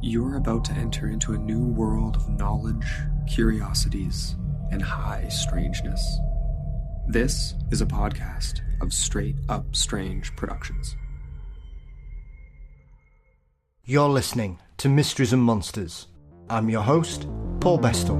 You're about to enter into a new world of knowledge, curiosities, and high strangeness. This is a podcast of Straight Up Strange Productions. You're listening to Mysteries and Monsters. I'm your host, Paul Bestall.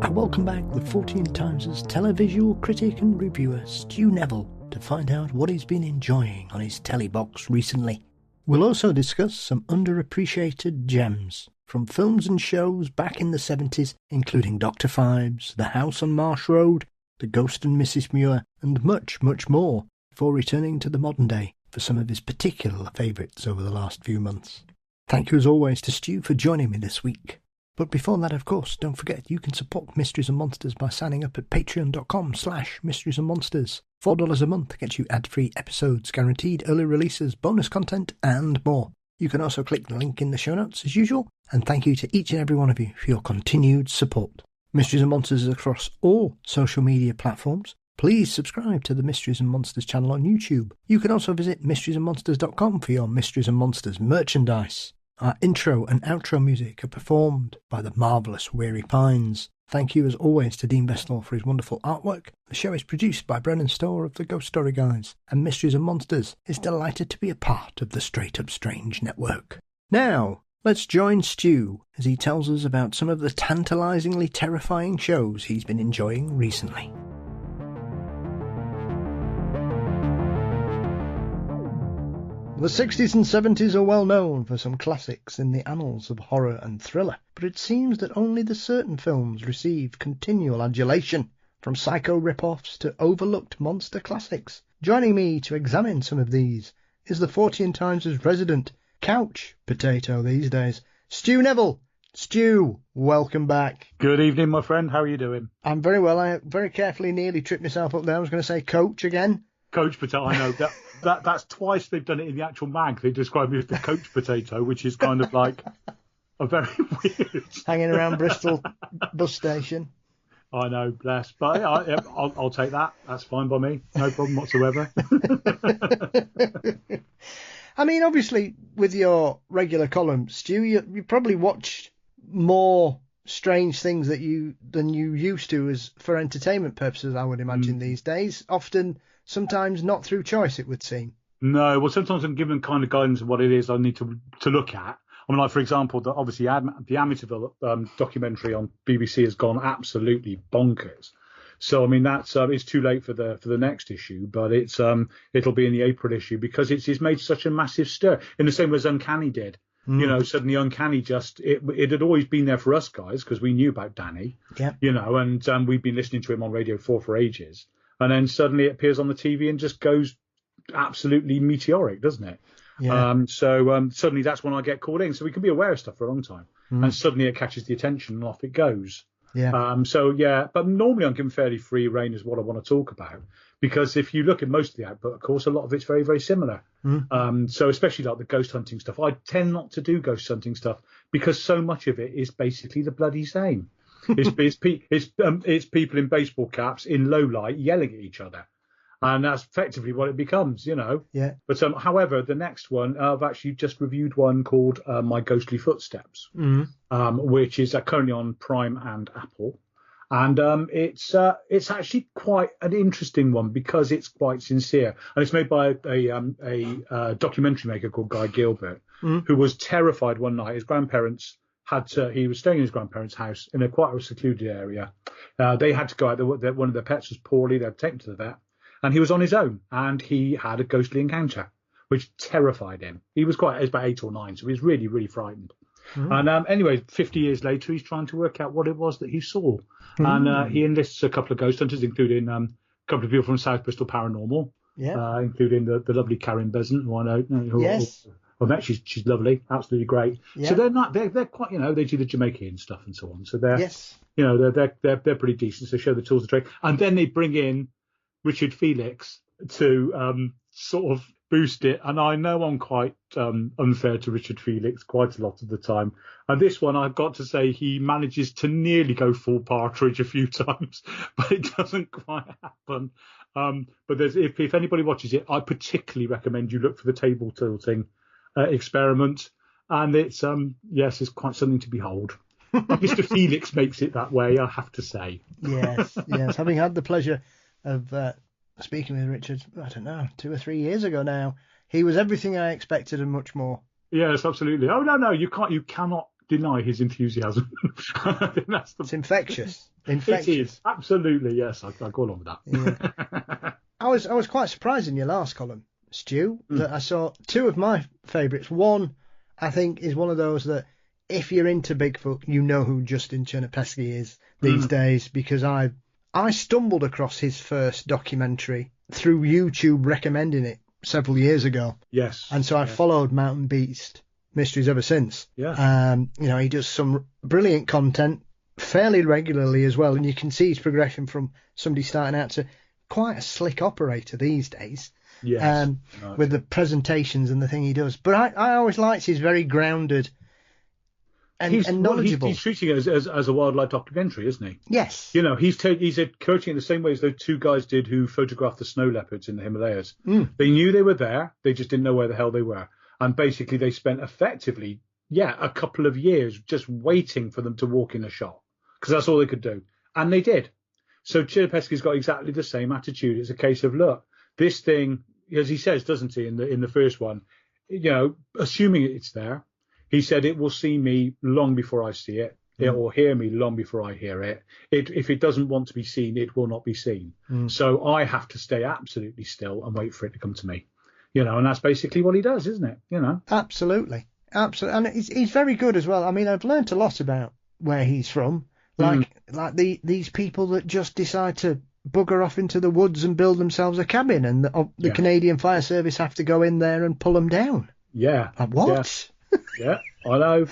I welcome back the Fortean Times' televisual critic and reviewer Stu Neville to find out what he's been enjoying on his telebox recently. We'll also discuss some underappreciated gems from films and shows back in the 70s, including Dr Phibes, The House on Marsh Road, The Ghost and Mrs Muir, and much, much more, before returning to the modern day for some of his particular favourites over the last few months. Thank you as always to Stu for joining me this week. But before that, of course, don't forget you can support Mysteries and Monsters by signing up at patreon.com/Mysteries and Monsters. $4 a month gets you ad-free episodes, guaranteed early releases, bonus content, and more. You can also click the link in the show notes as usual, and thank you to each and every one of you for your continued support. Mysteries and Monsters is across all social media platforms. Please subscribe to the Mysteries and Monsters channel on YouTube. You can also visit mysteriesandmonsters.com for your Mysteries and Monsters merchandise. Our intro and outro music are performed by the marvellous Weary Pines. Thank you as always to Dean Bestall for his wonderful artwork. The show is produced by Brennan Storr of the Ghost Story Guys, and Mysteries and Monsters is delighted to be a part of the Straight Up Strange network. Now, let's join Stu as he tells us about some of the tantalisingly terrifying shows he's been enjoying recently. The 60s and 70s are well known for some classics in the annals of horror and thriller, but it seems that only the certain films receive continual adulation, from psycho rip-offs to overlooked monster classics. Joining me to examine some of these is the Fortean Times' resident couch potato these days, Stu Neville. Stu, welcome back. Good evening, my friend. How are you doing? I'm very well. I very carefully nearly tripped myself up there. I was going to say coach again. Coach potato, I know. That's twice they've done it in the actual mag. They describe me as the coach potato, which is kind of like a very weird... Hanging around Bristol bus station. I know, bless. But I'll take that. That's fine by me. No problem whatsoever. I mean, obviously, with your regular column, Stu, you probably watched more strange things than you used to as for entertainment purposes, I would imagine, these days. Often... sometimes not through choice, it would seem. No, well, sometimes I'm given kind of guidance of what it is I need to look at. I mean, like, for example, obviously the Amityville documentary on BBC has gone absolutely bonkers. So, I mean, that's it's too late for the next issue, but it'll be in the April issue because it's made such a massive stir, in the same way as Uncanny did. You know, suddenly Uncanny it had always been there for us guys because we knew about Danny, you know, and we've been listening to him on Radio 4 for ages. And then suddenly it appears on the TV and just goes absolutely meteoric, doesn't it? Yeah. Suddenly that's when I get called in. So we can be aware of stuff for a long time. And suddenly it catches the attention and off it goes. Yeah. But normally I'm given fairly free rein as what I want to talk about. Because if you look at most of the output, of course, a lot of it's very, very similar. So especially like the ghost hunting stuff. I tend not to do ghost hunting stuff because so much of it is basically the bloody same. It's people in baseball caps in low light yelling at each other, and that's effectively what it becomes, you know. Yeah. But however, the next one I've actually just reviewed one called My Ghostly Footsteps, which is currently on Prime and Apple, and it's actually quite an interesting one because it's quite sincere, and it's made by a documentary maker called Guy Gilbert, who was terrified one night. His grandparents. He was staying in his grandparents' house in quite a secluded area. They had to go out. One of their pets was poorly. They had to take him to the vet. And he was on his own. And he had a ghostly encounter, which terrified him. He was about 8 or 9, so he was really, really frightened. And anyway, 50 years later, he's trying to work out what it was that he saw. And he enlists a couple of ghost hunters, including a couple of people from South Bristol Paranormal, including the lovely Karen Besant, who I know. Yes. I've met, she's lovely, absolutely great. Yeah. So they're quite, you know, they do the Jamaican stuff and so on. So they're pretty decent. So they show the tools of trade, and then they bring in Richard Felix to sort of boost it. And I know I'm quite unfair to Richard Felix quite a lot of the time. And this one, I've got to say, he manages to nearly go full partridge a few times, but it doesn't quite happen. But if anybody watches it, I particularly recommend you look for the table tilting experiment. And it's it's quite something to behold. Mr. Felix makes it that way, I have to say. Yes. Having had the pleasure of speaking with Richard, I don't know, 2 or 3 years ago now, he was everything I expected and much more. Yes, absolutely. Oh no, you cannot deny his enthusiasm. It's infectious. It is, absolutely, yes. I go along with that. Yeah. I was quite surprised in your last column, Stu, that I saw 2 of my favourites. One, I think, is one of those that if you're into Bigfoot, you know who Justin Chernopesky is these days, because I stumbled across his first documentary through YouTube recommending it several years ago. Yes. And so I followed Mountain Beast Mysteries ever since. Yeah. He does some brilliant content fairly regularly as well, and you can see his progression from somebody starting out to quite a slick operator these days. Yes. With the presentations and the thing he does. But I always liked his very grounded and knowledgeable. He's treating it as a wildlife documentary, isn't he? Yes. He's coaching it the same way as those 2 guys did who photographed the snow leopards in the Himalayas. They knew they were there, they just didn't know where the hell they were. And basically they spent effectively, a couple of years just waiting for them to walk in a shot, because that's all they could do. And they did. So Chernopesky's got exactly the same attitude. It's a case of, look, this thing, as he says, doesn't he, in the first one, assuming it's there, he said it will see me long before I see it. It will hear me long before I hear it. If it doesn't want to be seen, it will not be seen. So I have to stay absolutely still and wait for it to come to me. And that's basically what he does, isn't it? Absolutely. And he's very good as well. I mean, I've learnt a lot about where he's from. Like these people that just decide to bugger off into the woods and build themselves a cabin, and the Canadian Fire Service have to go in there and pull them down. Yeah. Like, what? Yeah, I know.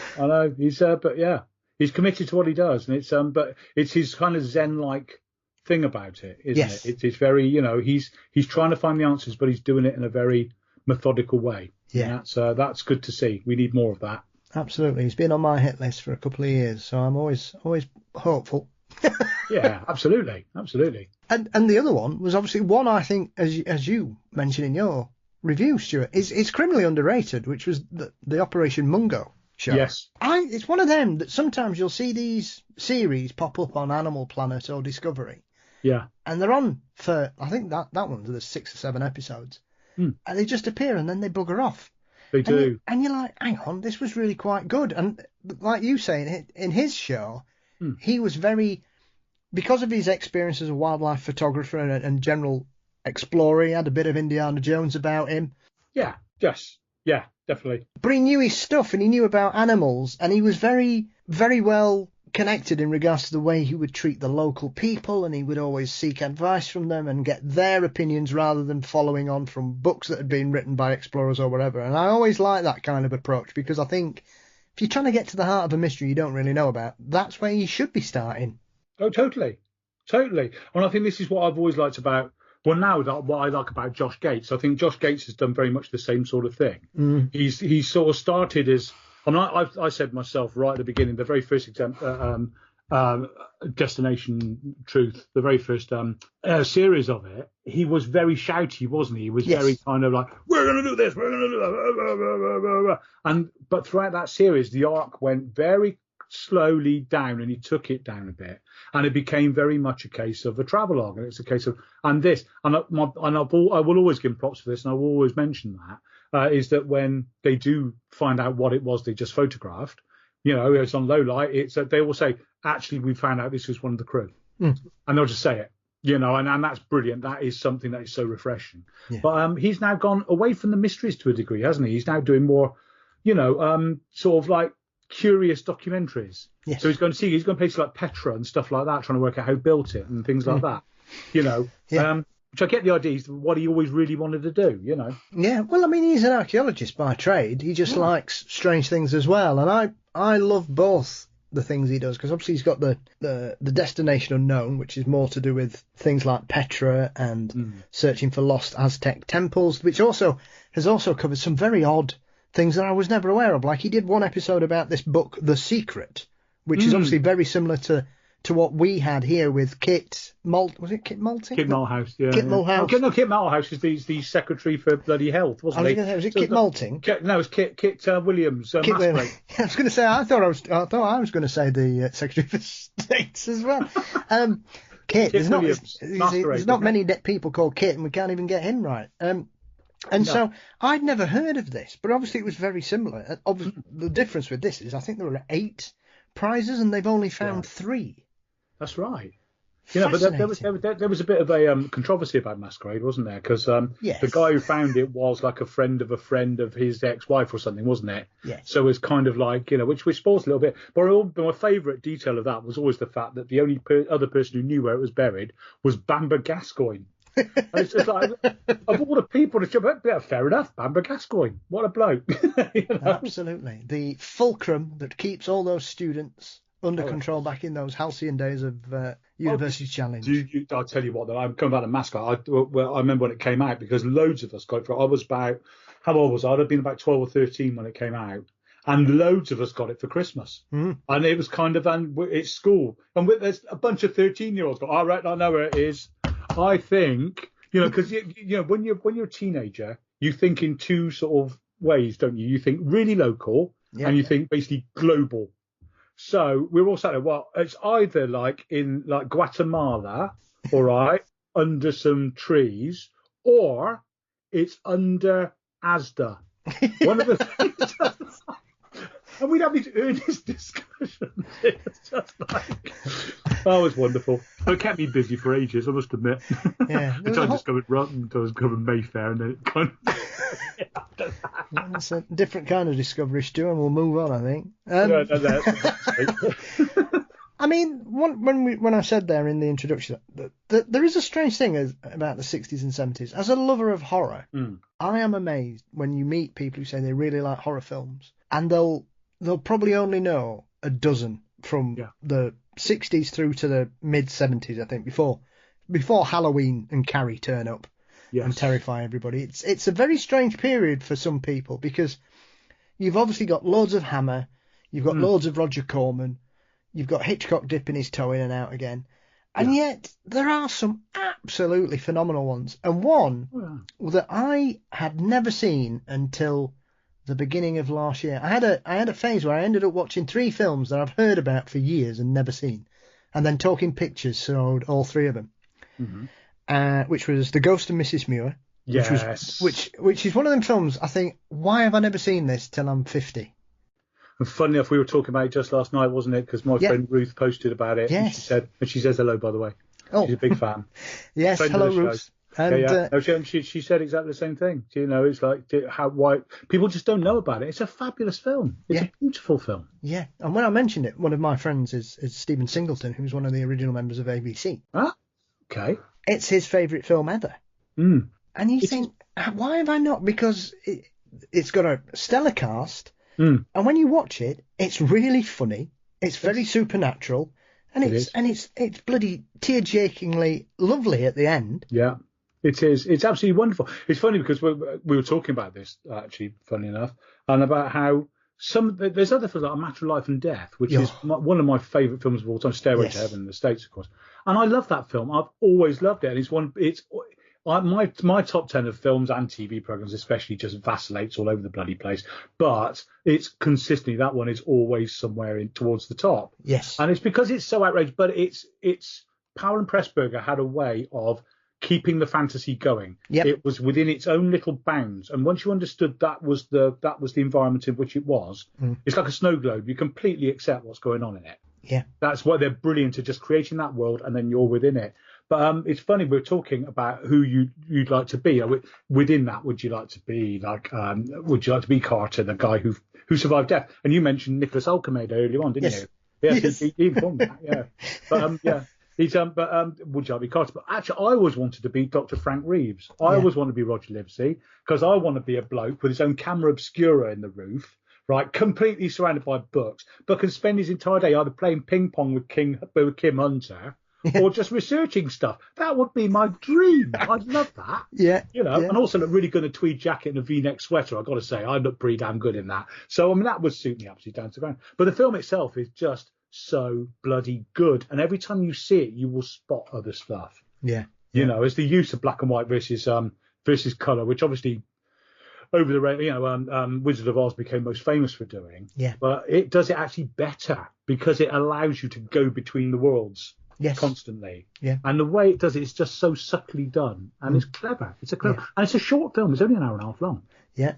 He's committed to what he does, and but it's his kind of Zen-like thing about it, isn't it? It's very, he's trying to find the answers, but he's doing it in a very methodical way. Yeah, that's good to see. We need more of that. Absolutely, he's been on my hit list for a couple of years, so I'm always hopeful. Yeah, absolutely. And the other one was obviously one I think, as you mentioned in your review, Stuart, is criminally underrated, which was the Operation Mungo show. Yes. It's one of them that sometimes you'll see these series pop up on Animal Planet or Discovery. Yeah. And they're on for, I think that one, there's 6 or 7 episodes. And they just appear and then they bugger off. They do. And you're like, hang on, this was really quite good. And like you say, in his show, he was very, because of his experience as a wildlife photographer and general explorer, he had a bit of Indiana Jones about him. Yeah, yes, yeah, definitely. But he knew his stuff and he knew about animals, and he was very, very well connected in regards to the way he would treat the local people, and he would always seek advice from them and get their opinions rather than following on from books that had been written by explorers or whatever. And I always like that kind of approach, because I think if you're trying to get to the heart of a mystery you don't really know about, that's where you should be starting. Oh, totally. And I think this is what I've always liked about, well, now what I like about Josh Gates. I think Josh Gates has done very much the same sort of thing. He's sort of started as, I mean, I said myself right at the beginning, the very first Destination Truth, the very first series of it, he was very shouty, wasn't he? He was very kind of like, we're going to do this, we're going to do that. But throughout that series, the arc went very slowly down, and he took it down a bit, and it became very much a case of a travelogue, and it's a case of, and I will always give props for this, and I will always mention that, is that when they do find out what it was they just photographed, it's on low light, it's that they will say, actually, we found out this was one of the crew, and they'll just say it, and that's brilliant. That is something that is so refreshing. But he's now gone away from the mysteries to a degree, hasn't he? He's now doing more, sort of like curious documentaries. So he's going to places like Petra and stuff like that, trying to work out who built it and things like that. Which I get the idea is what he always really wanted to do. Yeah, well, I mean, he's an archaeologist by trade. He just likes strange things as well, and I love both the things he does, because obviously he's got the Destination Unknown, which is more to do with things like Petra and searching for lost Aztec temples, which has also covered some very odd things that I was never aware of. Like, he did one episode about this book, The Secret, which is obviously very similar to to what we had here with Kit was it Kit Malting? Kit Malthouse, yeah. Kit Malthouse. No, Kit Malthouse is the Secretary for Bloody Health, wasn't he? Was it Kit Malting? No, it's Kit Williams. Kit Williams. I was going to say, I thought I was going to say the Secretary for States as well. Kit there's not many people called Kit, and we can't even get him right. So I'd never heard of this, but obviously it was very similar. The difference with this is I think there were 8 prizes and they've only found 3. That's right. Yeah, but there was a bit of a controversy about Masquerade, wasn't there? Because the guy who found it was like a friend of his ex-wife or something, wasn't it? Yes. So it's kind of like, which spoils a little bit. But my favourite detail of that was always the fact that the only other person who knew where it was buried was Bamber Gascoigne. And it's just like, of all the people to jump out, fair enough, Bamber Gascoigne, what a bloke. Absolutely. The fulcrum that keeps all those students under control back in those halcyon days of University Challenge. I'll tell you what, though, I'm coming back to Mascot. I remember when it came out because loads of us got it for. I was about, how old was I? I'd have been about 12 or 13 when it came out. And loads of us got it for Christmas. And it was kind of, it's school. And there's a bunch of 13-year-olds got, all right, I know where it is. I think, because when you're a teenager, you think in 2 sort of ways, don't you? You think really local and you think basically global. So we're all sat there, well, it's either like in like Guatemala, all right, under some trees, or it's under Asda. One of the things. And we'd have these earnest discussions. It was just like, it was wonderful. It kept me busy for ages, I must admit. Yeah. Until I discovered Mayfair, and then it kind of... It's a different kind of discovery, Stu, and we'll move on, I think. I mean, when I said there in the introduction that there is a strange thing about the 60s and 70s. As a lover of horror, I am amazed when you meet people who say they really like horror films, and they'll probably only know a dozen from the 60s through to the mid-70s, I think, before Halloween and Carrie turn up and terrify everybody. It's a very strange period for some people because you've obviously got loads of Hammer, you've got loads of Roger Corman, you've got Hitchcock dipping his toe in and out again, and yet there are some absolutely phenomenal ones. And one that I had never seen until the beginning of last year. I had a phase where I ended up watching 3 films that I've heard about for years and never seen, and then Talking Pictures showed all 3 of them, which was The Ghost and Mrs Muir, which is one of them films I think, why have I never seen this till I'm 50? And funny enough, we were talking about it just last night, wasn't it? Because my friend Ruth posted about it. Yes. And she says hello, by the way. Oh. She's a big fan. Yes, hello, Ruth. And, she said exactly the same thing. It's like why people just don't know about it. It's a fabulous film. It's a beautiful film. Yeah, and when I mentioned it, one of my friends is Stephen Singleton, who's one of the original members of ABC. Ah, okay. It's his favourite film ever. And you think, why have I not? Because it's got a stellar cast, and when you watch it, it's really funny. It's very supernatural, and it's bloody tear-jerkingly lovely at the end. Yeah. It is. It's absolutely wonderful. It's funny because we were talking about this, actually, funny enough, and about how there's other films like A Matter of Life and Death, which is one of my favourite films of all time, Stairway to Heaven in the States, of course. And I love that film. I've always loved it. And my top 10 of films and TV programmes especially just vacillates all over the bloody place. But it's consistently, that one is always somewhere towards the top. Yes. And it's because it's so outrageous. But it's Powell and Pressburger had a way of keeping the fantasy going. It was within its own little bounds, and once you understood that was the environment in which it was, it's like a snow globe. You completely accept what's going on in it. Yeah, that's why they're brilliant at just creating that world, and then you're within it. But it's funny, we're talking about who you'd like to be. Within that, would you like to be would you like to be Carter, the guy who survived death? And you mentioned Nicholas Alcemeda earlier on, didn't you? Yes. He informed that. Yeah, but would you like to be Carter? But actually, I always wanted to be Dr. Frank Reeves. I always want to be Roger Livesey because I want to be a bloke with his own camera obscura in the roof, right, completely surrounded by books, but can spend his entire day either playing ping pong with Kim Hunter or just researching stuff. That would be my dream. I'd love that. And also look really good in a tweed jacket and a V-neck sweater. I've got to say, I look pretty damn good in that. So, I mean, that would suit me absolutely down to the ground. But the film itself is just so bloody good. And every time you see it, you will spot other stuff. Yeah. You know, it's the use of black and white versus colour, which obviously over the Wizard of Oz became most famous for doing. Yeah. But it does it actually better because it allows you to go between the worlds constantly. Yeah. And the way it does it is just so subtly done, and it's clever. It's a clever, and it's a short film. It's only an hour and a half long. Yeah.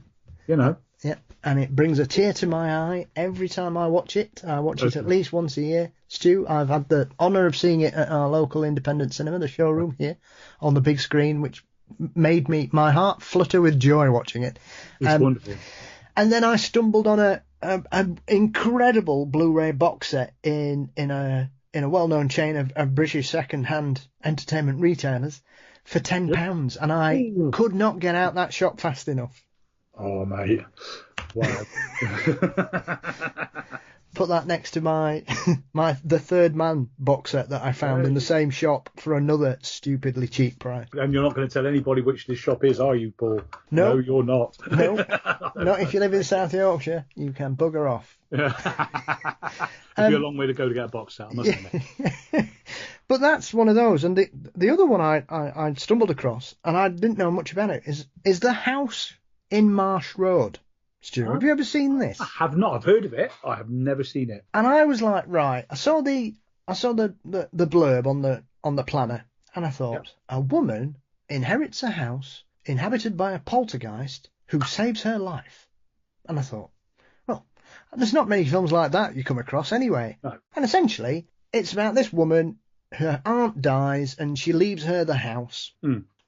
You know. Yeah, and it brings a tear to my eye every time I watch it. I watch it at least once a year. Stu, I've had the honour of seeing it at our local independent cinema, the Showroom here, on the big screen, which made my heart flutter with joy watching it. It's wonderful. And then I stumbled on an incredible Blu-ray box set in a well-known chain of British second-hand entertainment retailers for £10, and I could not get out that shop fast enough. Oh, mate. Wow. Put that next to the Third Man box set that I found in the same shop for another stupidly cheap price. And you're not going to tell anybody which this shop is, are you, Paul? No, you're not. No, not if you live in South Yorkshire. You can bugger off. It'd be a long way to go to get a box set, I must admit. But that's one of those. And the other one I stumbled across, and I didn't know much about it, is The House in Marsh Road. Stu, have you ever seen this? I have not. I've heard of it. I have never seen it. And I was like, right. I saw the blurb on the planner, and I thought, a woman inherits a house inhabited by a poltergeist who saves her life. And I thought, well, there's not many films like that you come across anyway. No. And essentially, it's about this woman. Her aunt dies, and she leaves her the house,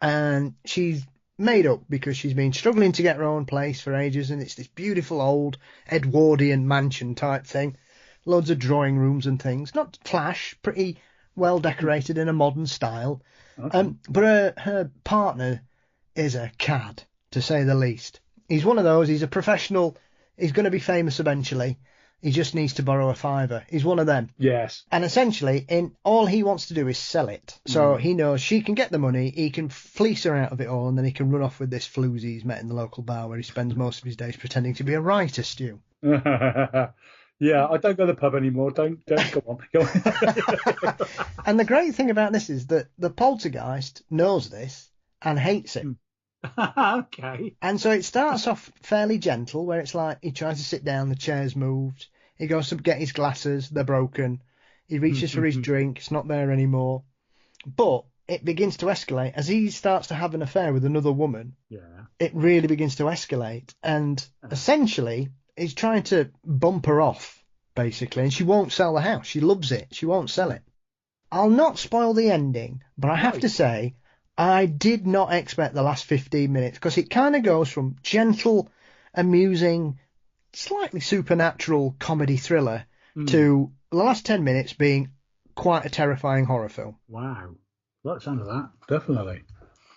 and she's made up because she's been struggling to get her own place for ages, and it's this beautiful old Edwardian mansion type thing, loads of drawing rooms and things, not flash, pretty well decorated in a modern style. Okay. But her partner is a cad, to say the least. He's one of those, he's a professional, he's going to be famous eventually, he just needs to borrow a fiver. He's one of them. Yes. And essentially, all he wants to do is sell it. So he knows she can get the money, he can fleece her out of it all, and then he can run off with this floozy he's met in the local bar where he spends most of his days pretending to be a writer, Stu. Yeah, I don't go to the pub anymore. Don't go on. And the great thing about this is that the poltergeist knows this and hates him. Okay. And so it starts off fairly gentle, where it's like he tries to sit down, the chair's moved. He goes to get his glasses, they're broken. He reaches for his drink, it's not there anymore. But it begins to escalate. As he starts to have an affair with another woman, it really begins to escalate. And essentially, he's trying to bump her off, basically, and she won't sell the house. She loves it. She won't sell it. I'll not spoil the ending, but I have to say, I did not expect the last 15 minutes, because it kind of goes from gentle, amusing, slightly supernatural comedy thriller to the last 10 minutes being quite a terrifying horror film. Wow. Like the sound of that, definitely.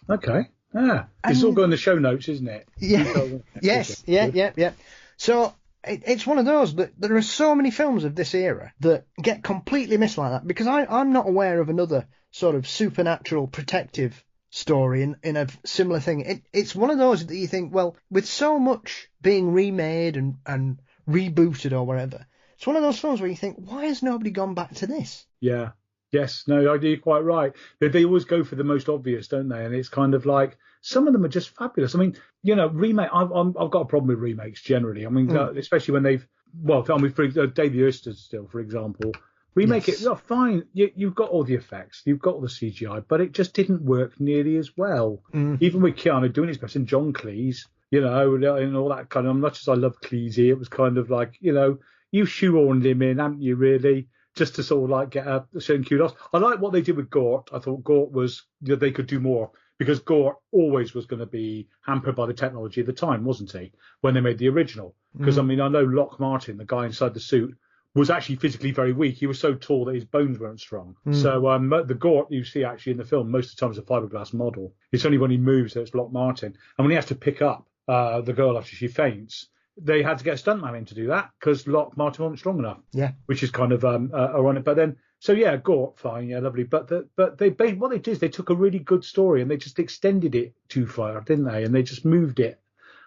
Okay. Yeah. It's all going in the show notes, isn't it? Yeah. Yes. Yeah. So it's one of those that there are so many films of this era that get completely missed like that, because I'm not aware of another sort of supernatural protective story in a similar thing. It's one of those that you think, well, with so much being remade and rebooted or whatever, it's one of those films where you think, why has nobody gone back to this? Yeah. Yes. No, you're quite right. They always go for the most obvious, don't they? And it's kind of like, some of them are just fabulous. I mean, remake. I've got a problem with remakes generally. I mean, especially when they've, for Davey Erster still, for example, remake it. Fine. You've got all the effects, you've got all the CGI, but it just didn't work nearly as well. Even with Keanu doing his best and John Cleese, and all that kind of. Much as I love Cleese, it was kind of like, you shoehorned him in, haven't you? Really. Just to sort of like get a certain kudos. I like what they did with Gort. I thought Gort was, they could do more, because Gort always was going to be hampered by the technology of the time, wasn't he, when they made the original? Because, I mean, I know Lock Martin, the guy inside the suit, was actually physically very weak. He was so tall that his bones weren't strong. So the Gort you see actually in the film, most of the time is a fiberglass model. It's only when he moves that it's Lock Martin. And when he has to pick up the girl after she faints, they had to get a stuntman in to do that because Lock Martin wasn't strong enough. Yeah, which is kind of ironic. But then, Gort, fine, lovely. But what they did is they took a really good story and they just extended it too far, didn't they? And they just moved it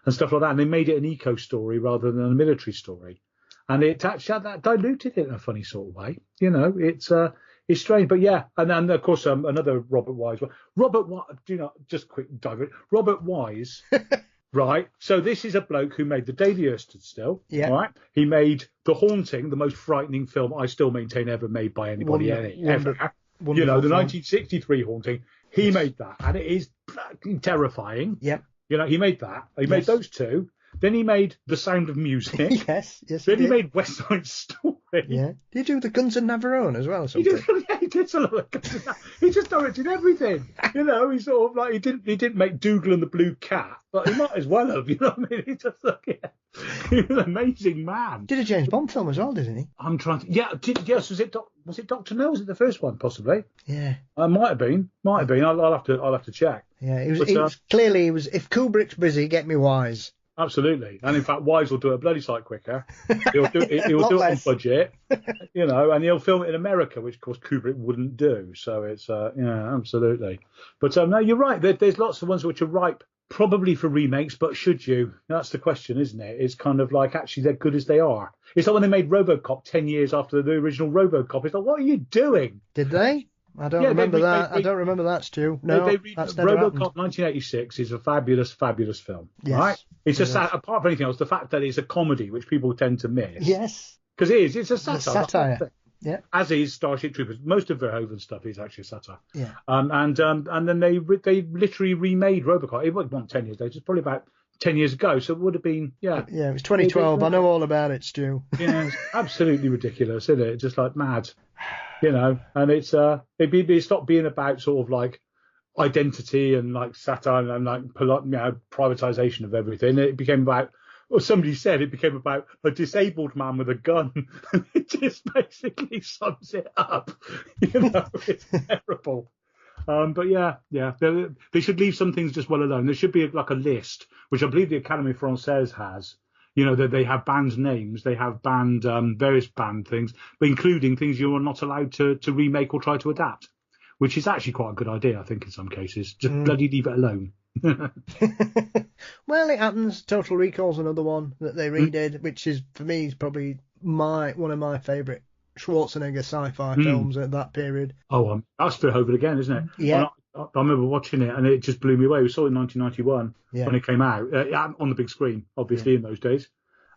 and stuff like that, and they made it an eco story rather than a military story. And it actually that diluted it in a funny sort of way. You know, it's strange, but yeah. And then of course another Robert Wise. Just quick dive. Robert Wise, right? So this is a bloke who made The Day the Earth Stood Still. Yeah. Right. He made The Haunting, the most frightening film I still maintain ever made by anybody ever. You know, the 1963 Haunting. He made that, and it is terrifying. Yep. You know, he made that. He made those two. Then he made The Sound of Music. yes. Then he made West Side Story. Yeah. Did he do The Guns of Navarone as well? Or something? He did a lot of Guns of Navarone. He just directed everything. You know, he sort of like he didn't make Dougal and the Blue Cat, but he might as well have. You know what I mean? He just he was an amazing man. Did a James Bond film as well, didn't he? I'm trying to. Yes. Was it Dr. No? Was it the first one? Possibly. Yeah. Might have been. I'll have to check. Yeah. It was clearly. If Kubrick's busy, get me Wise. Absolutely, and in fact, Wise will do it a bloody sight quicker. He'll do it on budget, you know, and he'll film it in America, which of course Kubrick wouldn't do. So it's absolutely. But no, you're right. There's lots of ones which are ripe, probably for remakes. But should you? That's the question, isn't it? It's kind of like actually they're good as they are. It's like when they made RoboCop 10 years after the original RoboCop. It's like, what are you doing? Did they? I don't remember that. I don't remember that, Stu. No, that's never happened. RoboCop 1986 is a fabulous, fabulous film. Yes, right? It's just apart from anything else, the fact that it's a comedy, which people tend to miss. Yes. Because it is. It's a satire. It's a satire. Yeah. As is Starship Troopers. Most of Verhoeven's stuff is actually a satire. Yeah. And then they literally remade RoboCop. It wasn't 10 years later. It's probably about 10 years ago. So it would have been, Yeah, it was 2012. I know all about it, Stu. Yeah, it's absolutely ridiculous, isn't it? Just like mad. You know, and it stopped being about sort of like identity and like satire and like privatization of everything. It became about, or somebody said it became about a disabled man with a gun. And it just basically sums it up. You know, it's terrible. But yeah, they should leave some things just well alone. There should be like a list, which I believe the Académie Française has. You know, that they have banned names, they have banned various banned things, but including things you are not allowed to remake or try to adapt, which is actually quite a good idea, I think, in some cases. Just bloody leave it alone. Well, it happens. Total Recall's another one that they redid, which is, for me, is probably one of my favourite Schwarzenegger sci-fi films at that period. Oh, that's Verhoeven again, isn't it? Yeah. I remember watching it and it just blew me away. We saw it in 1991 when it came out on the big screen, obviously in those days.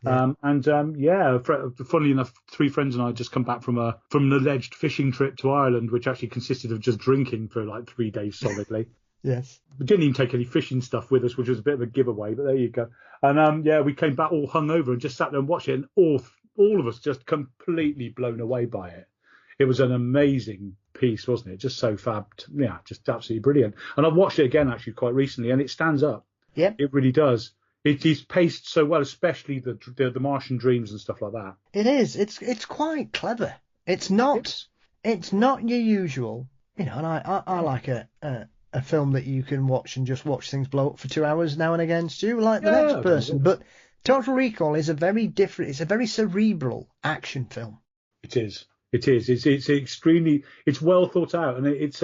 Yeah. Funnily enough, 3 friends and I had just come back from an alleged fishing trip to Ireland, which actually consisted of just drinking for like 3 days solidly. Yes. We didn't even take any fishing stuff with us, which was a bit of a giveaway, but there you go. And we came back all hungover and just sat there and watched it, and all of us just completely blown away by it. It was an amazing piece, wasn't it? Just so fab. Yeah, just absolutely brilliant. And I've watched it again actually quite recently, and it stands up. Yeah, it really does. It is paced so well, especially the Martian dreams and stuff like that. It is. It's quite clever. It's not your usual. You know, and I like a film that you can watch and just watch things blow up for 2 hours now and again, Stu, like the next person. But Total Recall is a very different. It's a very cerebral action film. It is. It's extremely. It's well thought out, and it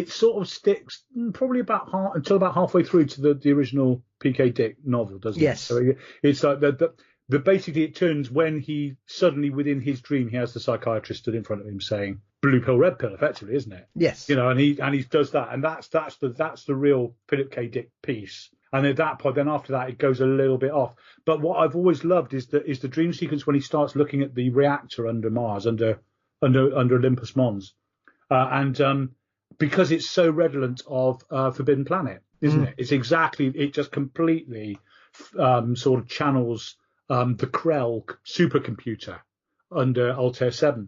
sort of sticks probably until about halfway through to the original P.K. Dick novel, doesn't it? Yes. So it's like the basically it turns when he suddenly within his dream he has the psychiatrist stood in front of him saying blue pill, red pill, effectively, isn't it? Yes. You know, and he does that, and that's the real Philip K. Dick piece. And at that point, then after that, it goes a little bit off. But what I've always loved is the dream sequence when he starts looking at the reactor under Mars, under Olympus Mons, and because it's so redolent of Forbidden Planet, isn't it? It's exactly, it just completely sort of channels the Krell supercomputer under Altair 7.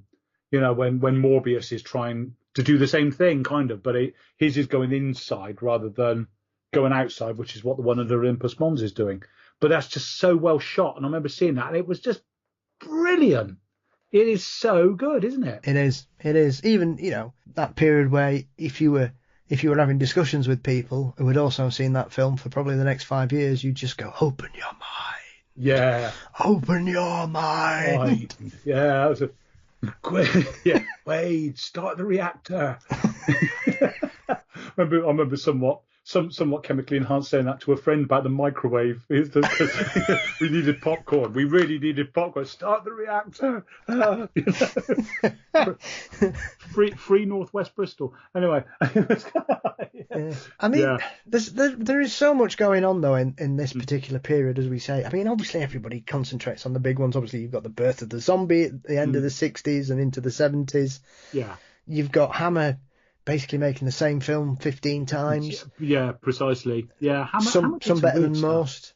You know, when Morbius is trying to do the same thing, kind of, but his is going inside rather than going outside, which is what the one under Olympus Mons is doing. But that's just so well shot, and I remember seeing that, and it was just brilliant. It is so good, isn't it? It is. Even, you know, that period where if you were having discussions with people who had also seen that film for probably the next 5 years, you'd just go, open your mind. Yeah. Open your mind. Yeah, that was Wade, start the reactor. I remember somewhat somewhat chemically enhanced, saying that to a friend about the microwave. We needed popcorn. We really needed popcorn. Start the reactor. Free Northwest Bristol. Anyway. Yeah. I mean, there is so much going on, though, in this particular period, as we say. I mean, obviously, everybody concentrates on the big ones. Obviously, you've got the birth of the zombie at the end of the 60s and into the 70s. Yeah. You've got Hammer basically making the same film 15 times. Yeah, precisely. Yeah, Hammer some better than most.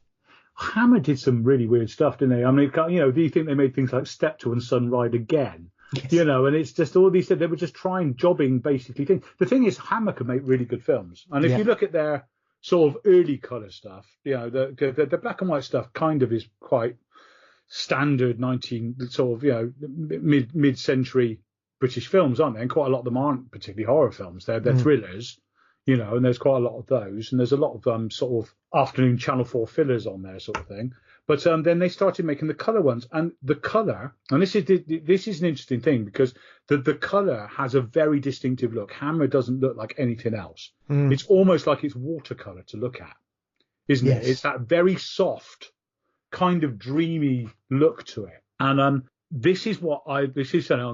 Hammer did some really weird stuff, didn't they? I mean, do you think they made things like Step 2 and Sun Ride Again? Yes. And it's just all these, they were just jobbing basically things. The thing is, Hammer can make really good films. And if you look at their sort of early colour stuff, the black and white stuff kind of is quite standard mid-century British films, aren't they? And quite a lot of them aren't particularly horror films. They're thrillers, and there's quite a lot of those. And there's a lot of sort of afternoon Channel 4 fillers on there sort of thing. But then they started making the colour ones. And the colour, and this is an interesting thing, because the colour has a very distinctive look. Hammer doesn't look like anything else. It's almost like it's watercolour to look at, isn't it? It's that very soft, kind of dreamy look to it. And this is something I'm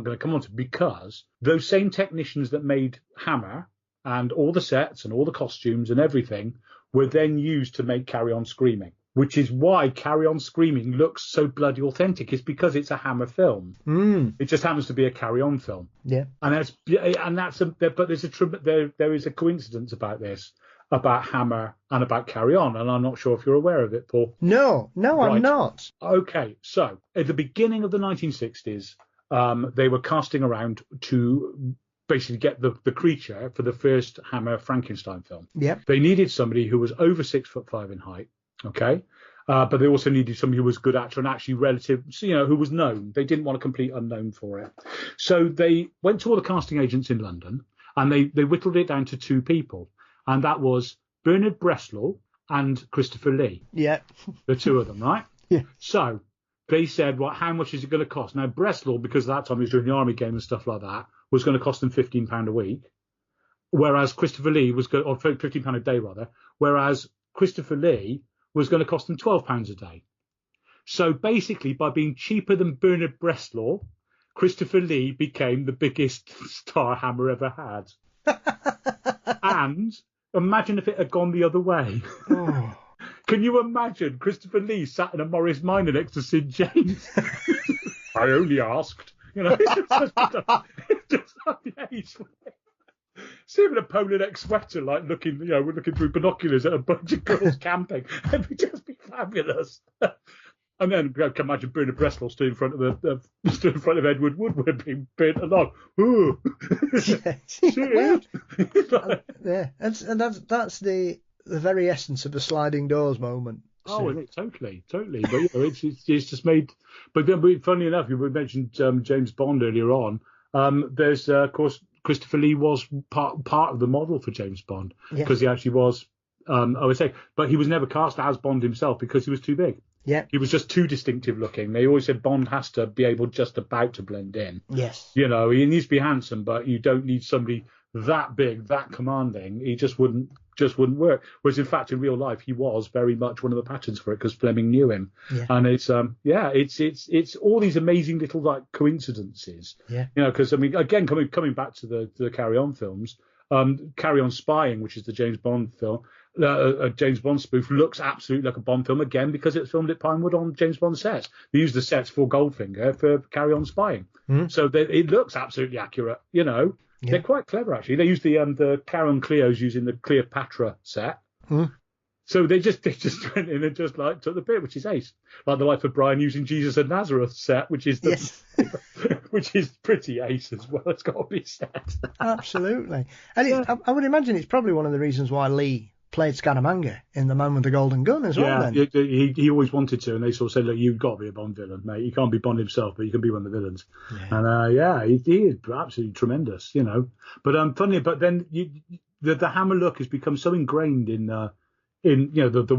going to come on to, because those same technicians that made Hammer and all the sets and all the costumes and everything were then used to make Carry On Screaming, which is why Carry On Screaming looks so bloody authentic. It's because it's a Hammer film. It just happens to be a Carry On film. Yeah, but there is a coincidence about this, about Hammer and about Carry On, and I'm not sure if you're aware of it, Paul. No, right. I'm not. Okay, so at the beginning of the 1960s, they were casting around to basically get the creature for the first Hammer Frankenstein film. Yep. They needed somebody who was over 6'5" in height, okay? But they also needed somebody who was a good actor and actually who was known. They didn't want a complete unknown for it. So they went to all the casting agents in London, and they whittled it down to two people. And that was Bernard Bresslaw and Christopher Lee. Yeah. The two of them, right? Yeah. So they said, how much is it going to cost? Now, Bresslaw, because at that time he was doing the army game and stuff like that, was going to cost them £15 a week. Whereas Christopher Lee or £15 a day rather, whereas Christopher Lee was going to cost them £12 a day. So basically, by being cheaper than Bernard Bresslaw, Christopher Lee became the biggest star Hammer ever had. And imagine if it had gone the other way. Oh. Can you imagine Christopher Lee sat in a Morris Minor next to Sid James? I only asked. It's just like the age. See him in a polo neck sweater, like looking through binoculars at a bunch of girls camping. It would just be fabulous. And then I can imagine Bernard Bresslaw stood in front of Edward Woodward being burnt along. Ooh. Yeah, and that's the very essence of the sliding doors moment. Oh, totally. But it's just made. But then, funny enough, you mentioned James Bond earlier on. There's of course Christopher Lee was part of the model for James Bond, because he actually was. I would say, but he was never cast as Bond himself because he was too big. Yeah, he was just too distinctive looking. They always said Bond has to be able just about to blend in. Yes, he needs to be handsome, but you don't need somebody that big, that commanding. He just wouldn't work. Whereas in fact, in real life, he was very much one of the patterns for it, because Fleming knew him. Yeah. And it's all these amazing little like coincidences. Yeah, because I mean, again, coming back to the Carry On films, Carry On Spying, which is the James Bond film. A James Bond spoof looks absolutely like a Bond film again because it's filmed at Pinewood on James Bond sets. They used the sets for Goldfinger for Carry On Spying, so it looks absolutely accurate. They're quite clever actually. They used the Carry On Cleos using the Cleopatra set, so they just went in and just like took the bit, which is ace. Like the Life of Brian using Jesus of Nazareth set, which is which is pretty ace as well. It's got to be set. Absolutely, and I would imagine it's probably one of the reasons why Lee played Scaramanga in The Man with the Golden Gun as well. Then he always wanted to, and they sort of said, "Look, you've got to be a Bond villain, mate. You can't be Bond himself, but you can be one of the villains." Yeah. And he is absolutely tremendous, But funny, but then the Hammer look has become so ingrained in the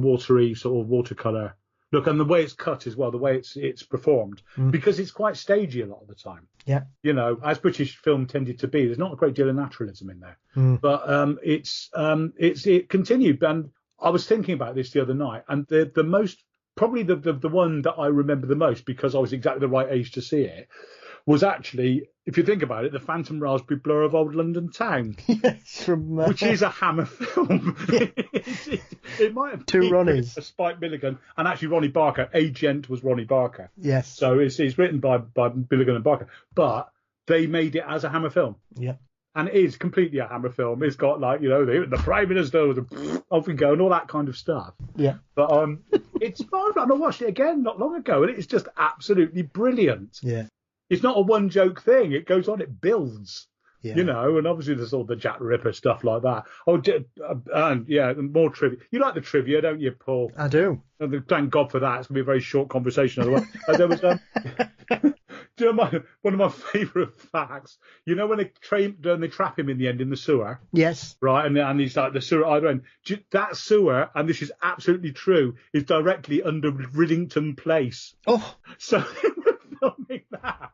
watery sort of watercolor Look, and the way it's cut as well, the way it's performed, because it's quite stagey a lot of the time. Yeah. You know, as British film tended to be, there's not a great deal of naturalism in there. But it continued. And I was thinking about this the other night, and the most, probably the one that I remember the most, because I was exactly the right age to see it, was actually, if you think about it, the Phantom Raspberry Blur of Old London Town. Yes, which is a Hammer film. It might have Two been Ronnies. Spike Milligan, and actually Ronnie Barker. Agent was Ronnie Barker. Yes. So it's written by Milligan and Barker, but they made it as a Hammer film. Yeah. And it is completely a Hammer film. It's got, like, you know, the Prime Minister, off we go, and all that kind of stuff. Yeah. But it's fun. I watched it again not long ago, and it's just absolutely brilliant. Yeah. It's not a one joke thing. It goes on. It builds. Yeah. You know, and obviously there's all the Jack the Ripper stuff like that. Oh, and yeah, more trivia. You like the trivia, don't you, Paul? I do. And thank God for that. It's going to be a very short conversation otherwise. There was do you know one of my favourite facts? You know when they trap him in the end in the sewer? Yes. Right, and he's like the sewer either end. That sewer, and this is absolutely true, is directly under Riddington Place. Oh. So they were filming that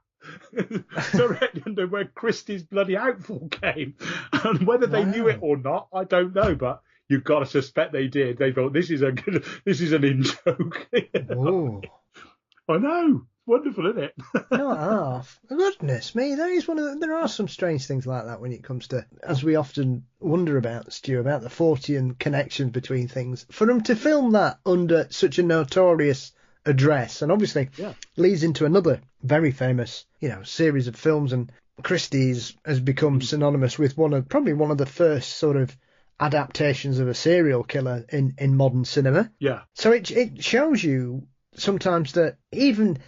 directly under where Christie's bloody outfall came. And whether they knew it or not, I don't know, but you've got to suspect they did. They thought this is an in-joke. Oh. I know. Wonderful, isn't it? Not half. Goodness me, there are some strange things like that when it comes to, as we often wonder about, Stu, about the Fortean connections between things. For them to film that under such a notorious address, and obviously leads into another very famous, series of films, and Christie's has become synonymous with probably one of the first sort of adaptations of a serial killer in modern cinema. Yeah. So it shows you sometimes that even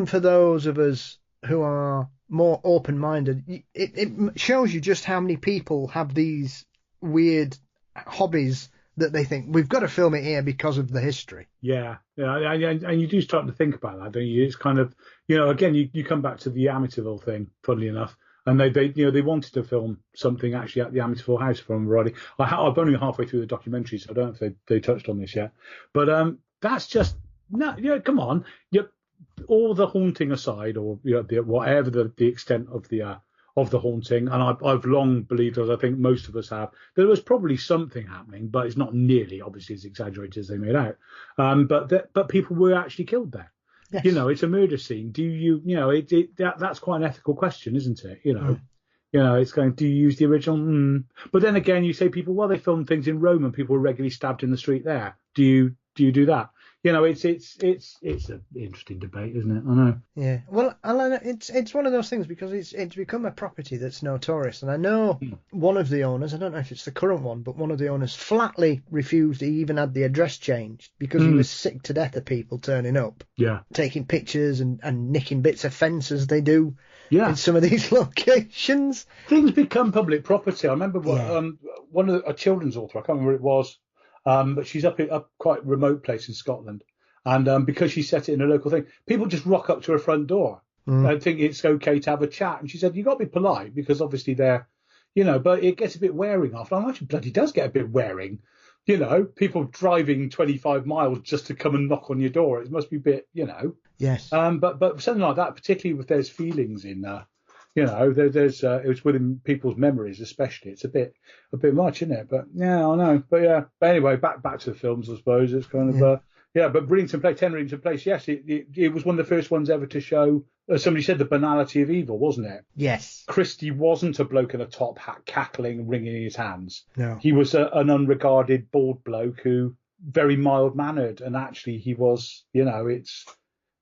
for those of us who are more open-minded, it shows you just how many people have these weird hobbies that they think, we've got to film it here because of the history. Yeah, and you do start to think about that, don't you? It's kind of, again, you come back to the Amityville thing, funnily enough, and they wanted to film something actually at the Amityville house from variety. I've only halfway through the documentary, so I don't know if they touched on this yet. But that's just, no, come on. All the haunting aside, or whatever the extent of the haunting, and I've long believed, as I think most of us have, there was probably something happening, but it's not nearly obviously as exaggerated as they made out. But people were actually killed there. Yes. It's a murder scene. Do you that's quite an ethical question, isn't it? It's going, do you use the original? But then again, you say people, well, they filmed things in Rome and people were regularly stabbed in the street there. Do you do that? It's an interesting debate, isn't it? I know. Yeah. Well, Alan, it's one of those things because it's become a property that's notorious, and I know one of the owners, I don't know if it's the current one, but one of the owners flatly refused he even had the address changed because he was sick to death of people turning up, taking pictures and nicking bits of fence they do. Yeah. In some of these locations, things become public property. I remember one of a children's author, I can't remember what it was. But she's up quite a remote place in Scotland. And because she set it in a local thing, people just rock up to her front door and think it's okay to have a chat. And she said, you've got to be polite because obviously they're, but it gets a bit wearing after. It actually bloody does get a bit wearing. People driving 25 miles just to come and knock on your door. It must be a bit, Yes. But something like that, particularly if there's feelings in there's it's within people's memories, especially. It's a bit much, isn't it? But yeah, I know. But anyway, back to the films, I suppose. It's kind of but Riddington Place. Yes, it was one of the first ones ever to show. Somebody said the banality of evil, wasn't it? Yes. Christie wasn't a bloke in a top hat, cackling, wringing his hands. No. He was an unregarded bald bloke who very mild mannered, and actually he was. It's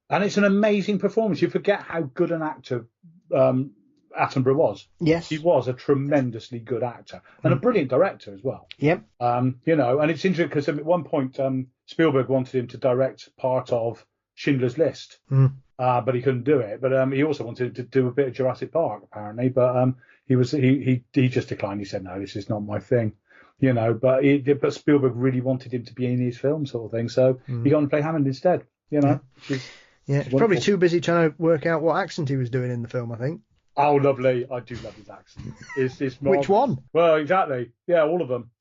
an amazing performance. You forget how good an actor Attenborough was. Yes. He was a tremendously good actor and a brilliant director as well. Yep. And it's interesting because at one point Spielberg wanted him to direct part of Schindler's List, but he couldn't do it. But he also wanted to do a bit of Jurassic Park apparently, but he just declined. He said, no, this is not my thing. But Spielberg really wanted him to be in his film sort of thing, so he got to play Hammond instead. It's probably too busy trying to work out what accent he was doing in the film, I think. Oh, lovely. I do love his accent. It's Which one? Well, exactly. Yeah, all of them.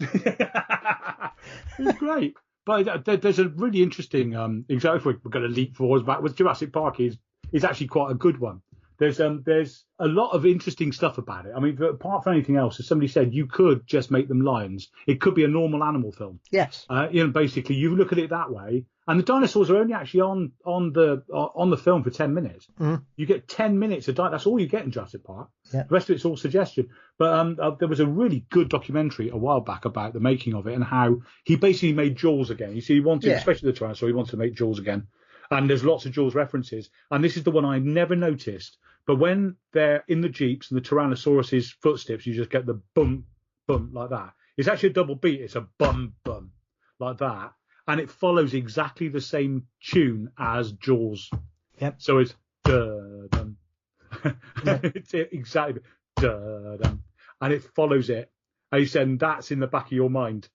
He's great. But there's a really interesting example. If we're going to leap forwards backwards, Jurassic Park is actually quite a good one. There's a lot of interesting stuff about it. I mean, apart from anything else, as somebody said, you could just make them lions. It could be a normal animal film. Yes. Basically, you look at it that way, and the dinosaurs are only actually on the film for 10 minutes. Mm. You get 10 minutes of that's all you get in Jurassic Park. Yeah. The rest of it's all suggestion. But there was a really good documentary a while back about the making of it and how he basically made Jaws again. You see, he wanted, especially the Tyrannosaur, he wanted to make Jaws again. And there's lots of Jaws references. And this is the one I never noticed. But when they're in the Jeeps and the Tyrannosaurus's footsteps, you just get the bum, bum like that. It's actually a double beat. It's a bum, bum like that. And it follows exactly the same tune as Jaws. Yep. So it's da-dum. It's exactly da-dum. And it follows it. And he said, that's in the back of your mind.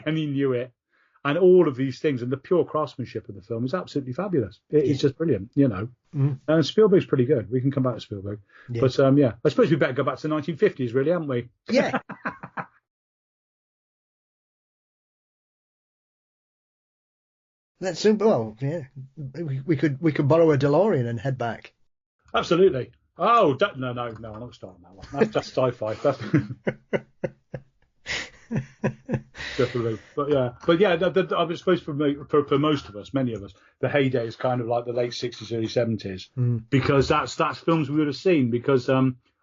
And he knew it. And all of these things and the pure craftsmanship of the film is absolutely fabulous. It's just brilliant, Mm. And Spielberg's pretty good. We can come back to Spielberg. Yeah. But, I suppose we better go back to the 1950s, really, haven't we? Yeah. That's simple. Well, yeah. We could borrow a DeLorean and head back. Absolutely. Oh, no, I'm not starting that one. That's just sci-fi. That's... Definitely. But I was supposed for most of us, many of us, the heyday is kind of like the late 60s, early 70s, because that's films we would have seen. Because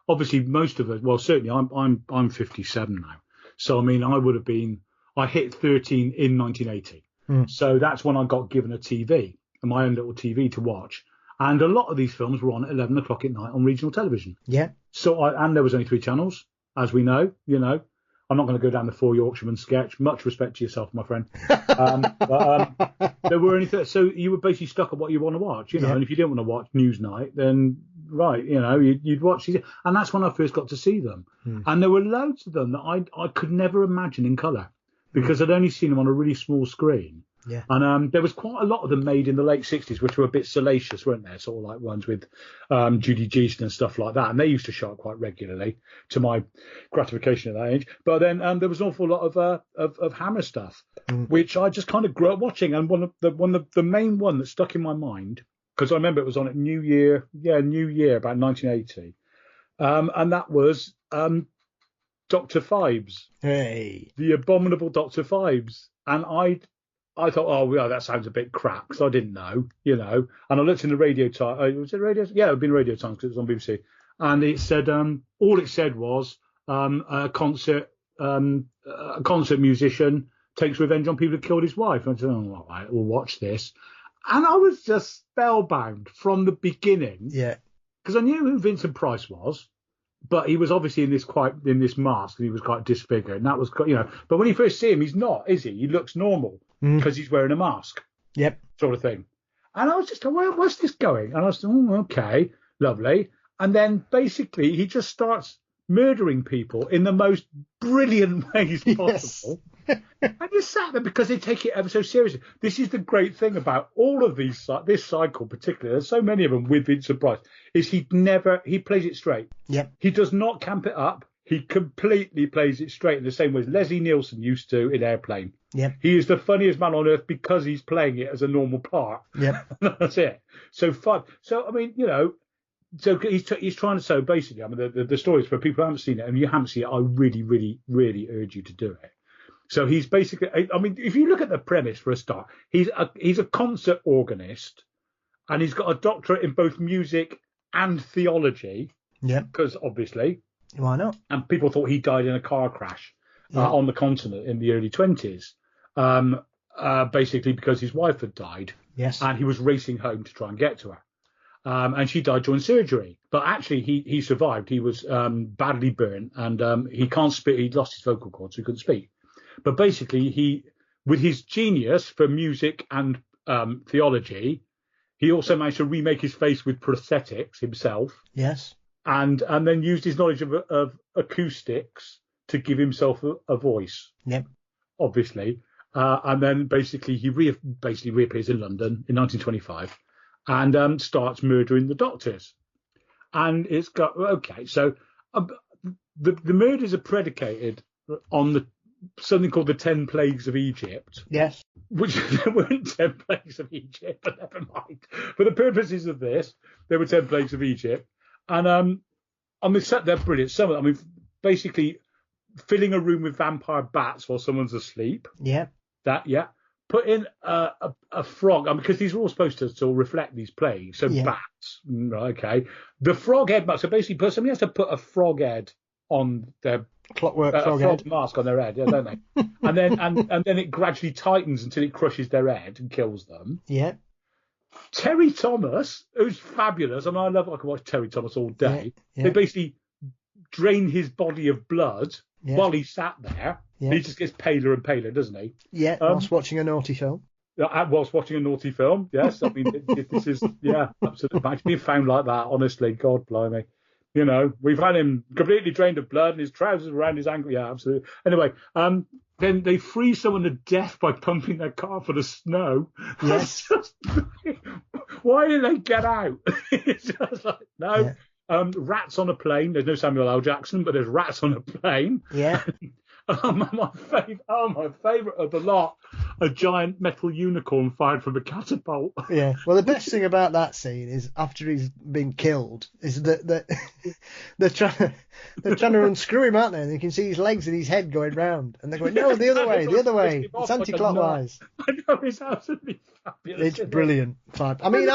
obviously most of us, well, certainly I'm 57 now, so I mean I hit 13 in 1980, so that's when I got given a TV, my own little TV to watch, and a lot of these films were on at 11 o'clock at night on regional television. Yeah. So and there was only 3 channels, as we know, I'm not going to go down the Four Yorkshiremen sketch. Much respect to yourself, my friend. There were anything, so you were basically stuck at what you want to watch, And if you didn't want to watch Newsnight, then right, you'd watch these. And that's when I first got to see them. And there were loads of them that I could never imagine in colour because I'd only seen them on a really small screen. Yeah. And there was quite a lot of them made in the late 60s, which were a bit salacious, weren't there? Sort of like ones with Judy Geeston and stuff like that. And they used to show up quite regularly, to my gratification at that age. But then there was an awful lot of Hammer stuff, which I just kind of grew up watching. And one of the main one that stuck in my mind, because I remember it was on at New Year, about 1980. And that was Dr. Phibes. Hey. The Abominable Dr. Phibes. And I thought, oh, yeah, that sounds a bit crap, because I didn't know, And I looked in the Radio Times. Was it Radio? Yeah, it had been Radio Times because it was on BBC. And it said, all it said was a concert musician takes revenge on people who killed his wife. And I said, oh, all right, we'll watch this. And I was just spellbound from the beginning. Yeah. Because I knew who Vincent Price was, but he was obviously in this mask, and he was quite disfigured. And that was, But when you first see him, he's not, is he? He looks normal. Because he's wearing a mask. Yep. Sort of thing. And I was just, where's this going? And I was, okay, lovely. And then basically he just starts murdering people in the most brilliant ways possible. Yes. And you sat there because they take it ever so seriously. This is the great thing about all of these, this cycle particularly, there's so many of them with Vincent Price, is he plays it straight. Yep. He does not camp it up. He completely plays it straight in the same way as Leslie Nielsen used to in Airplane. Yep. He is the funniest man on earth because he's playing it as a normal part. Yep. That's it. So fun. So, I mean, so he's trying to, so basically, I mean, the stories for people who haven't seen it, and you haven't seen it, I really, really, really urge you to do it. So he's basically, I mean, if you look at the premise for a start, he's a concert organist, and he's got a doctorate in both music and theology. Yeah. Because obviously. Why not? And people thought he died in a car crash on the continent in the early 20s, basically because his wife had died. Yes. And he was racing home to try and get to her. And she died during surgery. But actually, he survived. He was badly burnt, and he can't speak. He lost his vocal cords, so he couldn't speak. But basically, with his genius for music and theology, he also managed to remake his face with prosthetics himself. Yes. And then used his knowledge of acoustics to give himself a voice. Yep. Obviously. And then basically he reappears in London in 1925 and starts murdering the doctors. And it's got, okay, so the murders are predicated on something called the 10 Plagues of Egypt. Yes. Which there weren't 10 Plagues of Egypt, but never mind. For the purposes of this, there were 10 Plagues of Egypt. And I mean, they're brilliant. Some of them, I mean, basically filling a room with vampire bats while someone's asleep. Yeah. Put in a frog, because these are all supposed to sort of reflect these plagues. So bats, okay. The frog head mask. So basically, somebody has to put a frog head on their clockwork frog head mask on their head, don't they? and then it gradually tightens until it crushes their head and kills them. Yeah. Terry Thomas, who's fabulous. I mean, I could watch Terry Thomas all day. Yeah. They basically drain his body of blood while he sat there. Yeah. He just gets paler and paler, doesn't he? Yeah, whilst watching a naughty film. Whilst watching a naughty film, yes. I mean, this is, absolutely. Imagine being found like that, honestly. God blimey. You know, we've had him completely drained of blood and his trousers around his ankle. Yeah, absolutely. Anyway, then they freeze someone to death by pumping their car full of snow. Yes. Why did they get out? It's just like, no. Yeah. Rats on a plane. There's no Samuel L. Jackson, but there's rats on a plane. Yeah. My favourite of the lot, a giant metal unicorn fired from a catapult. Yeah. Well, the best thing about that scene is after he's been killed, is that they're trying to unscrew him, aren't they? And you can see his legs and his head going round, and they're going, no, the other way. It's anti-clockwise. I know, it's absolutely fabulous. It's brilliant. I mean,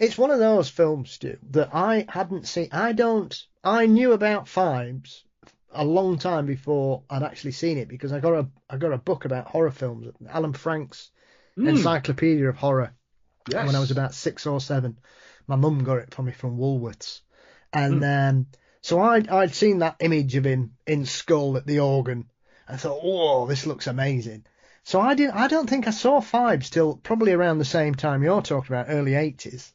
it's one of those films, Stu, that I hadn't seen. I knew about Phibes a long time before I'd actually seen it, because I got a book about horror films, Alan Frank's Encyclopedia of Horror, when I was about 6 or 7. My mum got it for me from Woolworths, and so I'd seen that image of him in Skull at the organ, and I thought, whoa, this looks amazing. So I don't think I saw Phibes till probably around the same time you're talking about, early 80s,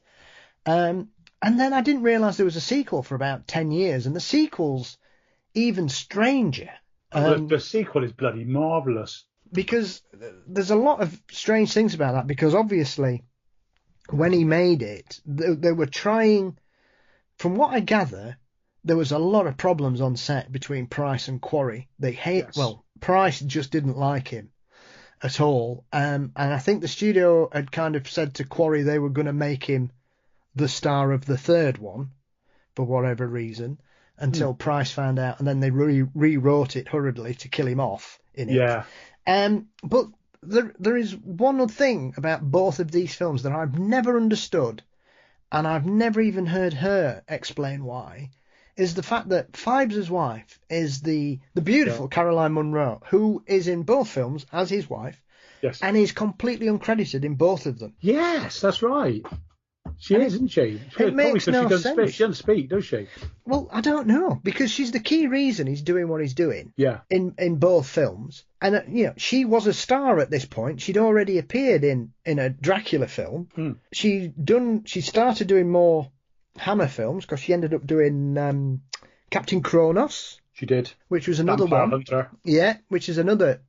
and then I didn't realise there was a sequel for about 10 years, and the sequel's even stranger. The sequel is bloody marvellous. Because there's a lot of strange things about that, because obviously when he made it, they were trying, from what I gather, there was a lot of problems on set between Price and Quarry. Price just didn't like him at all. And I think the studio had kind of said to Quarry they were going to make him the star of the third one, for whatever reason, until Price found out, and then they rewrote it hurriedly to kill him off in it. Yeah. But there is one other thing about both of these films that I've never understood, and I've never even heard her explain why, is the fact that Phibes' wife is the beautiful Caroline Munro, who is in both films as his wife, yes, and is completely uncredited in both of them. Yes, that's right. She is, isn't she? It makes no sense. She doesn't speak, does she? Well, I don't know, because she's the key reason he's doing what he's doing. Yeah. In both films, and she was a star at this point. She'd already appeared in a Dracula film. She started doing more Hammer films, because she ended up doing Captain Kronos. She did. Which was another Vampire one. Hunter. Yeah, which is another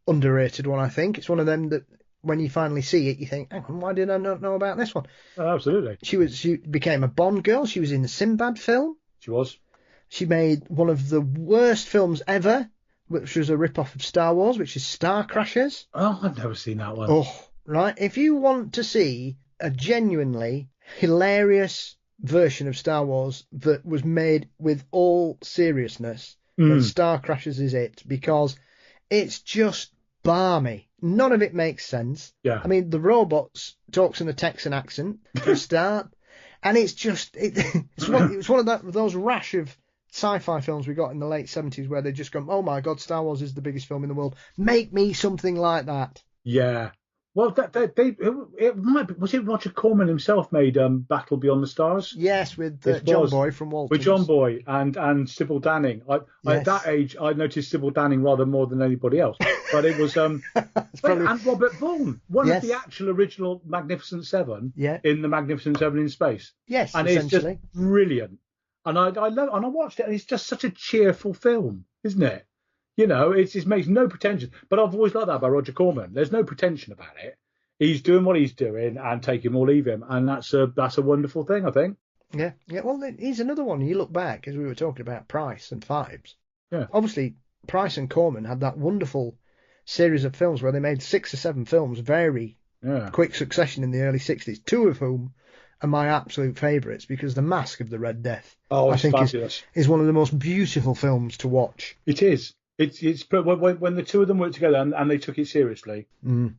underrated one, I think. It's one of them that, when you finally see it, you think, hang on, why did I not know about this one? Oh, absolutely. She became a Bond girl. She was in the Sinbad film. She was. She made one of the worst films ever, which was a rip-off of Star Wars, which is Star Crashers. Oh, I've never seen that one. Oh, right. If you want to see a genuinely hilarious version of Star Wars that was made with all seriousness, then Star Crashers is it, because it's just balmy. None of it makes sense. Yeah. I mean, the robots talks in a Texan accent for a start, and it's just it's one of those rash of sci-fi films we got in the late 70s where they just go, oh my God, Star Wars is the biggest film in the world. Make me something like that. Yeah. Well, it might be, was it Roger Corman himself made Battle Beyond the Stars? Yes, with John Boy from Waltons. With John Boy and Sybil Danning. At that age, I noticed Sybil Danning rather more than anybody else. But it was and Robert Vaughn, one of the actual original Magnificent Seven in the Magnificent Seven in Space. Yes, and essentially. It's just brilliant. And I love, and I watched it, and it's just such a cheerful film, isn't it? You know, it makes no pretension. But I've always liked that about Roger Corman. There's no pretension about it. He's doing what he's doing, and take him or leave him, and that's a wonderful thing, I think. Yeah. Well, he's another one. You look back, as we were talking about Price and Phibes. Yeah. Obviously, Price and Corman had that wonderful series of films where they made 6 or 7 films, very quick succession in the early 60s, 2 of whom are my absolute favourites, because The Mask of the Red Death, I think, is one of the most beautiful films to watch. It is. It's when the two of them work together and they took it seriously,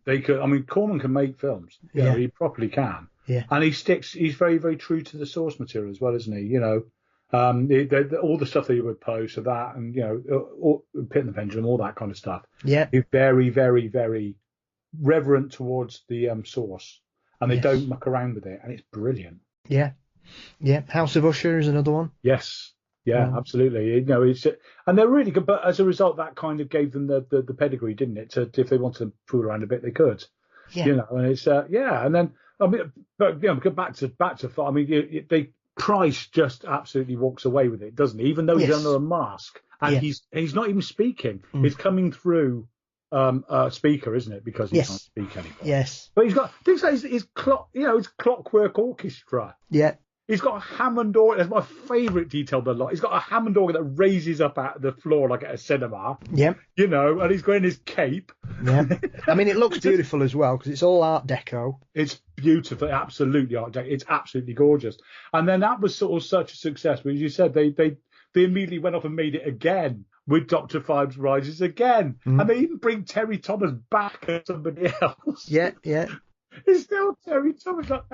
they could. I mean, Corman can make films. You know, he properly can. Yeah. And he's very, very true to the source material as well, isn't he? You know, all the stuff that he would post of that, and you know, Pit and the Pendulum, all that kind of stuff. Yeah. He's very, very, very reverent towards the source, and they don't muck around with it, and it's brilliant. Yeah. Yeah. House of Usher is another one. Yes. Yeah, absolutely. You know, and they're really good. But as a result, that kind of gave them the pedigree, didn't it? To if they wanted to fool around a bit, they could. Yeah. You know, and it's and then I mean, but you know, back to I mean, Price just absolutely walks away with it, doesn't he? Even though he's under a mask and he's not even speaking. It's coming through a speaker, isn't it? Because he can't speak anymore. Yes. But he's got things like his Clockwork Orchestra. Yeah. He's got a Hammond organ. That's my favourite detail of the lot. He's got a Hammond organ that raises up out of the floor like at a cinema. Yeah. You know, and he's wearing his cape. Yeah. I mean, it looks beautiful as well because it's all Art Deco. It's beautiful. Absolutely Art Deco. It's absolutely gorgeous. And then that was sort of such a success. But as you said, they immediately went off and made it again with Dr. Phibes Rises again. And they even bring Terry Thomas back as somebody else. Yeah, yeah. It's still Terry Thomas. Like,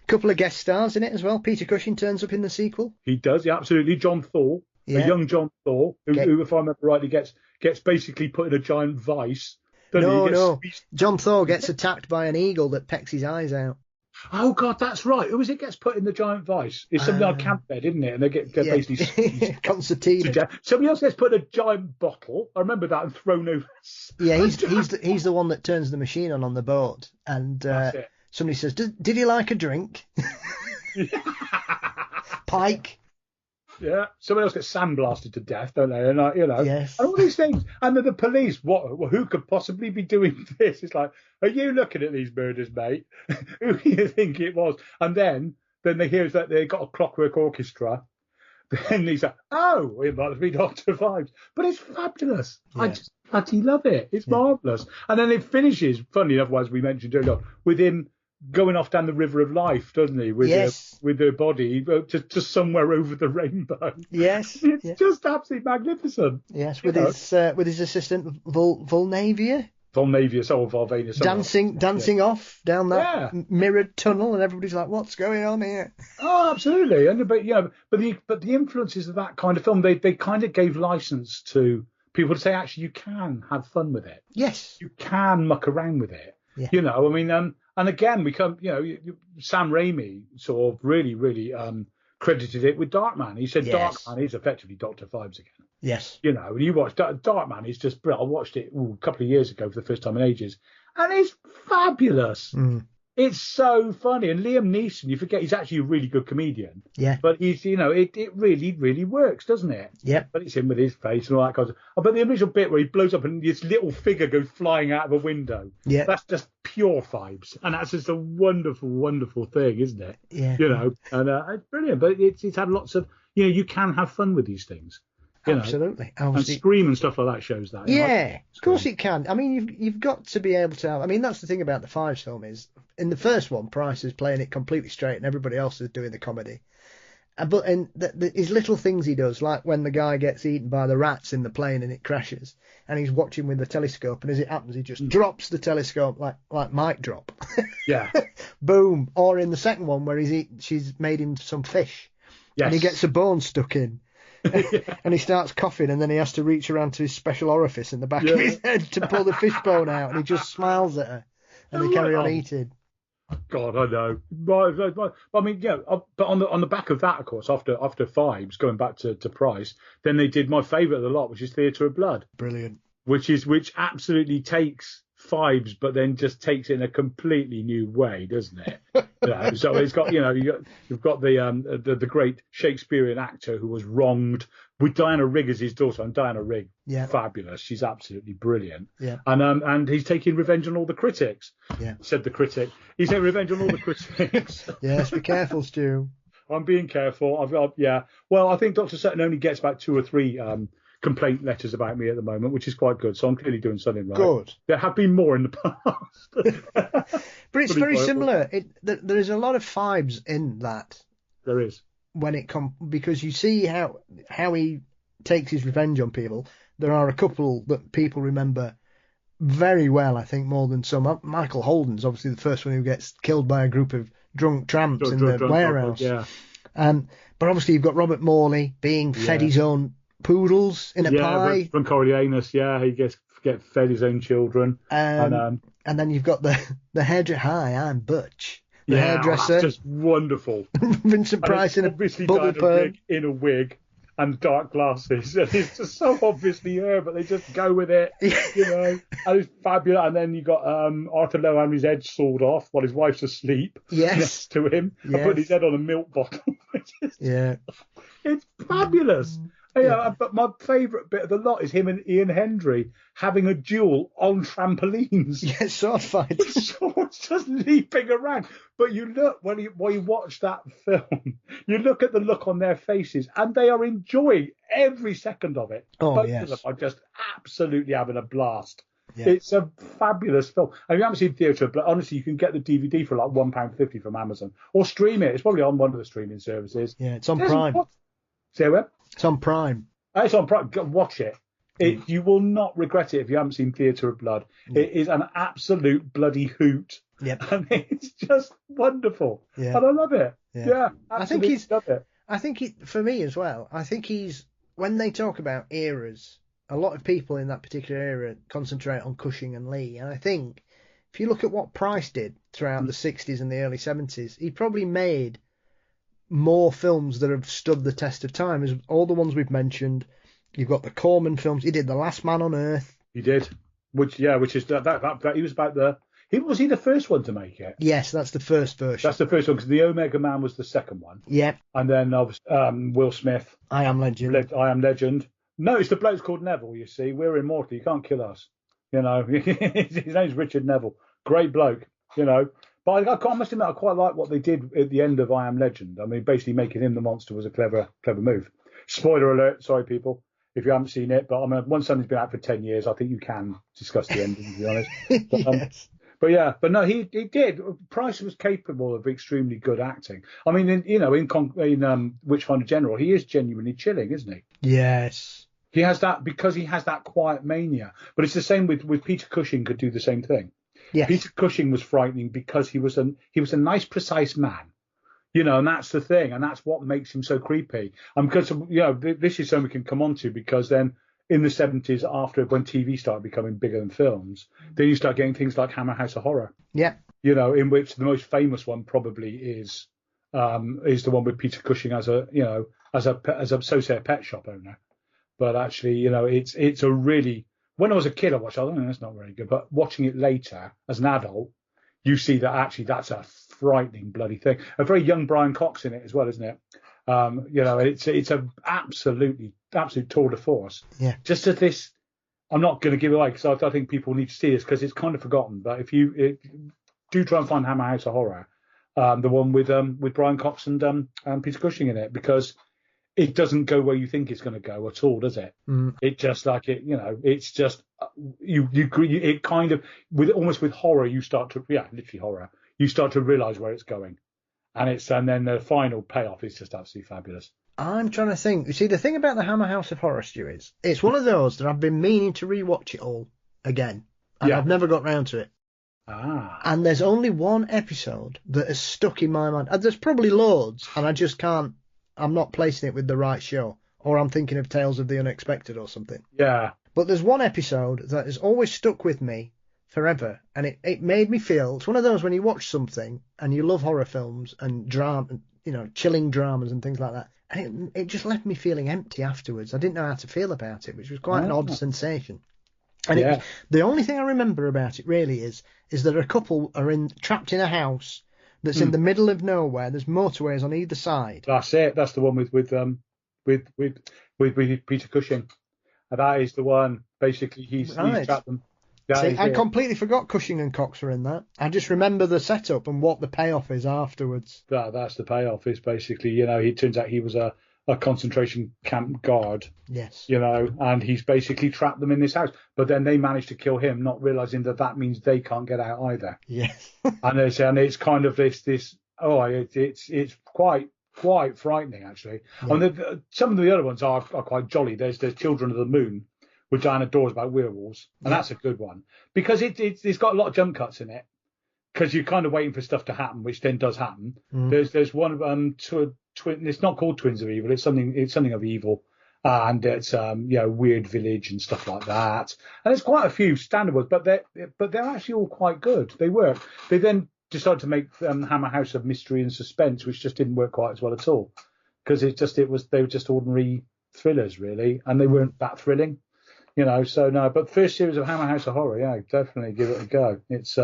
couple of guest stars in it as well. Peter Cushing turns up in the sequel. He does, yeah, absolutely. John Thor, a young John Thor, who, if I remember rightly, gets basically put in a giant vice. No. John Thor gets attacked by an eagle that pecks his eyes out. Oh, God, that's right. Who is it gets put in the giant vice? It's something like camp bed, isn't it? And they get basically... Concertina. Somebody else gets put in a giant bottle. I remember that, and thrown over. Yeah, he's the one that turns the machine on the boat. And somebody says, did he like a drink? Pike. Yeah, somebody else gets sandblasted to death, don't they? And you know, yes. And all these things. And then the police, who could possibly be doing this? It's like, are you looking at these murders, mate? Who do you think it was? And then they hear that they got a Clockwork Orchestra. Then he's like, oh, it must be Dr. Phibes. But it's fabulous. Yeah. I just bloody love it. It's marvellous. And then it finishes, funny enough, as we mentioned earlier on, with him going off down the river of life, doesn't he? With the body to somewhere over the rainbow. Yes, it's just absolutely magnificent. Yes, with his assistant Volnavia. Volvanus. Dancing off down that mirrored tunnel, and everybody's like, "What's going on here?" Oh, absolutely. But the influences of that kind of film, they kind of gave license to people to say, actually, you can have fun with it. Yes, you can muck around with it. Yeah. You know, I mean, and again, we come, Sam Raimi sort of really, really credited it with Darkman. He said Darkman is effectively Dr. Phibes again. Yes. You know, when you watch Darkman, it's just brilliant. I watched it a couple of years ago for the first time in ages, and it's fabulous. It's so funny. And Liam Neeson, you forget he's actually a really good comedian. Yeah. But he's, it really, really works, doesn't it? Yeah. But it's him with his face and all that kind of stuff. But the initial bit where he blows up and this little figure goes flying out of a window. Yeah. That's just pure Phibes. And that's just a wonderful, wonderful thing, isn't it? Yeah. And it's brilliant. But it's had lots of, you can have fun with these things. Absolutely. And Scream and stuff like that shows that. Yeah, of course it can. I mean, you've got to be able to have... I mean, that's the thing about the Phibes film is, in the first one, Price is playing it completely straight and everybody else is doing the comedy. But his little things he does, like when the guy gets eaten by the rats in the plane and it crashes, and he's watching with the telescope, and as it happens, he just drops the telescope like mic drop. Yeah. Boom. Or in the second one where she's made him some fish. Yes. And he gets a bone stuck in. And he starts coughing, and then he has to reach around to his special orifice in the back of his head to pull the fish bone out, and he just smiles at her, and they carry on eating. God, I know. I mean, but on the back of that, of course, after Phibes, going back to Price, then they did my favourite of the lot, which is Theatre of Blood. Brilliant. Which absolutely takes Phibes, but then just takes it in a completely new way, doesn't it? So it's got, you've got the great Shakespearean actor who was wronged with Diana Rigg as his daughter, and Diana Rigg, fabulous. She's absolutely brilliant. Yeah. And he's taking revenge on all the critics. Yeah. Said the critic. He's taking revenge on all the critics. Yes, be careful, Stu. I'm being careful. Well, I think Dr. Sutton only gets about 2 or 3 complaint letters about me at the moment, which is quite good. So I'm clearly doing something right. Good. There have been more in the past. But it's very similar. There is a lot of Phibes in that. There is. When it comes, because you see how he takes his revenge on people. There are a couple that people remember very well, I think, more than some. Michael Holden's obviously the first one who gets killed by a group of drunk tramps in the warehouse. Yeah. But obviously you've got Robert Morley being fed his own poodles in a pie. From Coriolanus, he gets fed his own children. And then you've got the hairdresser. Hi, I'm Butch. The hairdresser. That's just wonderful. Vincent Price in a bubble perm. In a wig and dark glasses. And it's just so obviously her, but they just go with it, And it's fabulous. And then you got Arthur Lowe having his head sawed off while his wife's asleep next to him. And putting his head on a milk bottle. It's fabulous. But my favourite bit of the lot is him and Ian Hendry having a duel on trampolines. Yeah, sword fights. Swords just leaping around. But you look, when you watch that film, you look at the look on their faces, and they are enjoying every second of it. Both of them are just absolutely having a blast. Yeah. It's a fabulous film. And if you haven't seen theatre, but honestly, you can get the DVD for like £1.50 from Amazon. Or stream it. It's probably on one of the streaming services. Yeah, it's on Prime. Say where? It's on Prime. It's on Prime. Watch it. You will not regret it if you haven't seen Theatre of Blood. It is an absolute bloody hoot. Yep. And it's just wonderful. Yeah. And I love it. Yeah, I think love it. I think for me as well, I think when they talk about eras, a lot of people in that particular era concentrate on Cushing and Lee. And I think if you look at what Price did throughout the 60s and the early 70s, he probably made more films that have stood the test of time, as all the ones we've mentioned. You've got the Corman films. He did The Last Man on Earth. He did, which is that he was about was he the first one to make it? Yes, that's the first version. That's the first one, because the Omega Man was the second one. Yeah. And then Will Smith. I Am Legend. I Am Legend. No, it's the bloke's called Neville. You see, we're immortal. You can't kill us. His name's Richard Neville. Great bloke. But I must admit, I quite like what they did at the end of I Am Legend. I mean, basically making him the monster was a clever move. Spoiler alert, sorry people, if you haven't seen it. But I mean, once something's been out for 10 years, I think you can discuss the ending, to be honest. Yes. But no, he did. Price was capable of extremely good acting. I mean, in Witchfinder General, he is genuinely chilling, isn't he? Yes. He has that, because he has that quiet mania. But it's the same with Peter Cushing could do the same thing. Yes. Peter Cushing was frightening because he was a nice, precise man, and that's the thing, and that's what makes him so creepy. And because this is something we can come on to, because then in the 70s, when TV started becoming bigger than films, then you start getting things like Hammer House of Horror. Yeah. In which the most famous one probably is the one with Peter Cushing as a associate pet shop owner. But actually, it's a really, when I was a kid, I watched it. I think that's not very good. But watching it later as an adult, you see that actually that's a frightening bloody thing. A very young Brian Cox in it as well, isn't it? It's a absolute tour de force. Yeah. Just as this, I'm not going to give it away, because I think people need to see this, because it's kind of forgotten. But if you do try and find Hammer House of Horror, the one with Brian Cox and Peter Cushing in it, because it doesn't go where you think it's going to go at all, does it? Mm. It just it's just it kind of, with horror, you start to, literally horror, you start to realise where it's going, and then the final payoff is just absolutely fabulous. I'm trying to think. You see, the thing about the Hammer House of Horror, Stu, is it's one of those that I've been meaning to rewatch it all again, and I've never got round to it. And there's only one episode that has stuck in my mind. There's probably loads, and I just can't. I'm not placing it with the right show, or I'm thinking of Tales of the Unexpected or something. Yeah. But there's one episode that has always stuck with me forever, and it made me feel, it's one of those when you watch something and you love horror films and drama, chilling dramas and things like that, and it just left me feeling empty afterwards. I didn't know how to feel about it, which was quite an odd sensation. And the only thing I remember about it really is that a couple are trapped in a house that's in the middle of nowhere. There's motorways on either side. That's it. That's the one with Peter Cushing. And that is the one. Basically, he's trapped them. See, I completely forgot Cushing and Cox were in that. I just remember the setup and what the payoff is afterwards. That's the payoff. Is basically, it turns out he was a a concentration camp guard. Yes. And he's basically trapped them in this house. But then they manage to kill him, not realizing that means they can't get out either. Yes. and it's kind of this. Oh, it's quite frightening actually. Yeah. And some of the other ones are quite jolly. There's Children of the Moon, with Diana Dawes about werewolves, and that's a good one because it's got a lot of jump cuts in it. Because you're kind of waiting for stuff to happen, which then does happen. There's one twin. It's not called Twins of Evil. It's something of evil, and it's weird village and stuff like that. And there's quite a few standard ones, but they're actually all quite good. They work. They then decided to make Hammer House of Mystery and Suspense, which just didn't work quite as well at all, because they were just ordinary thrillers really, and they weren't that thrilling, So no, but first series of Hammer House of Horror, yeah, definitely give it a go. It's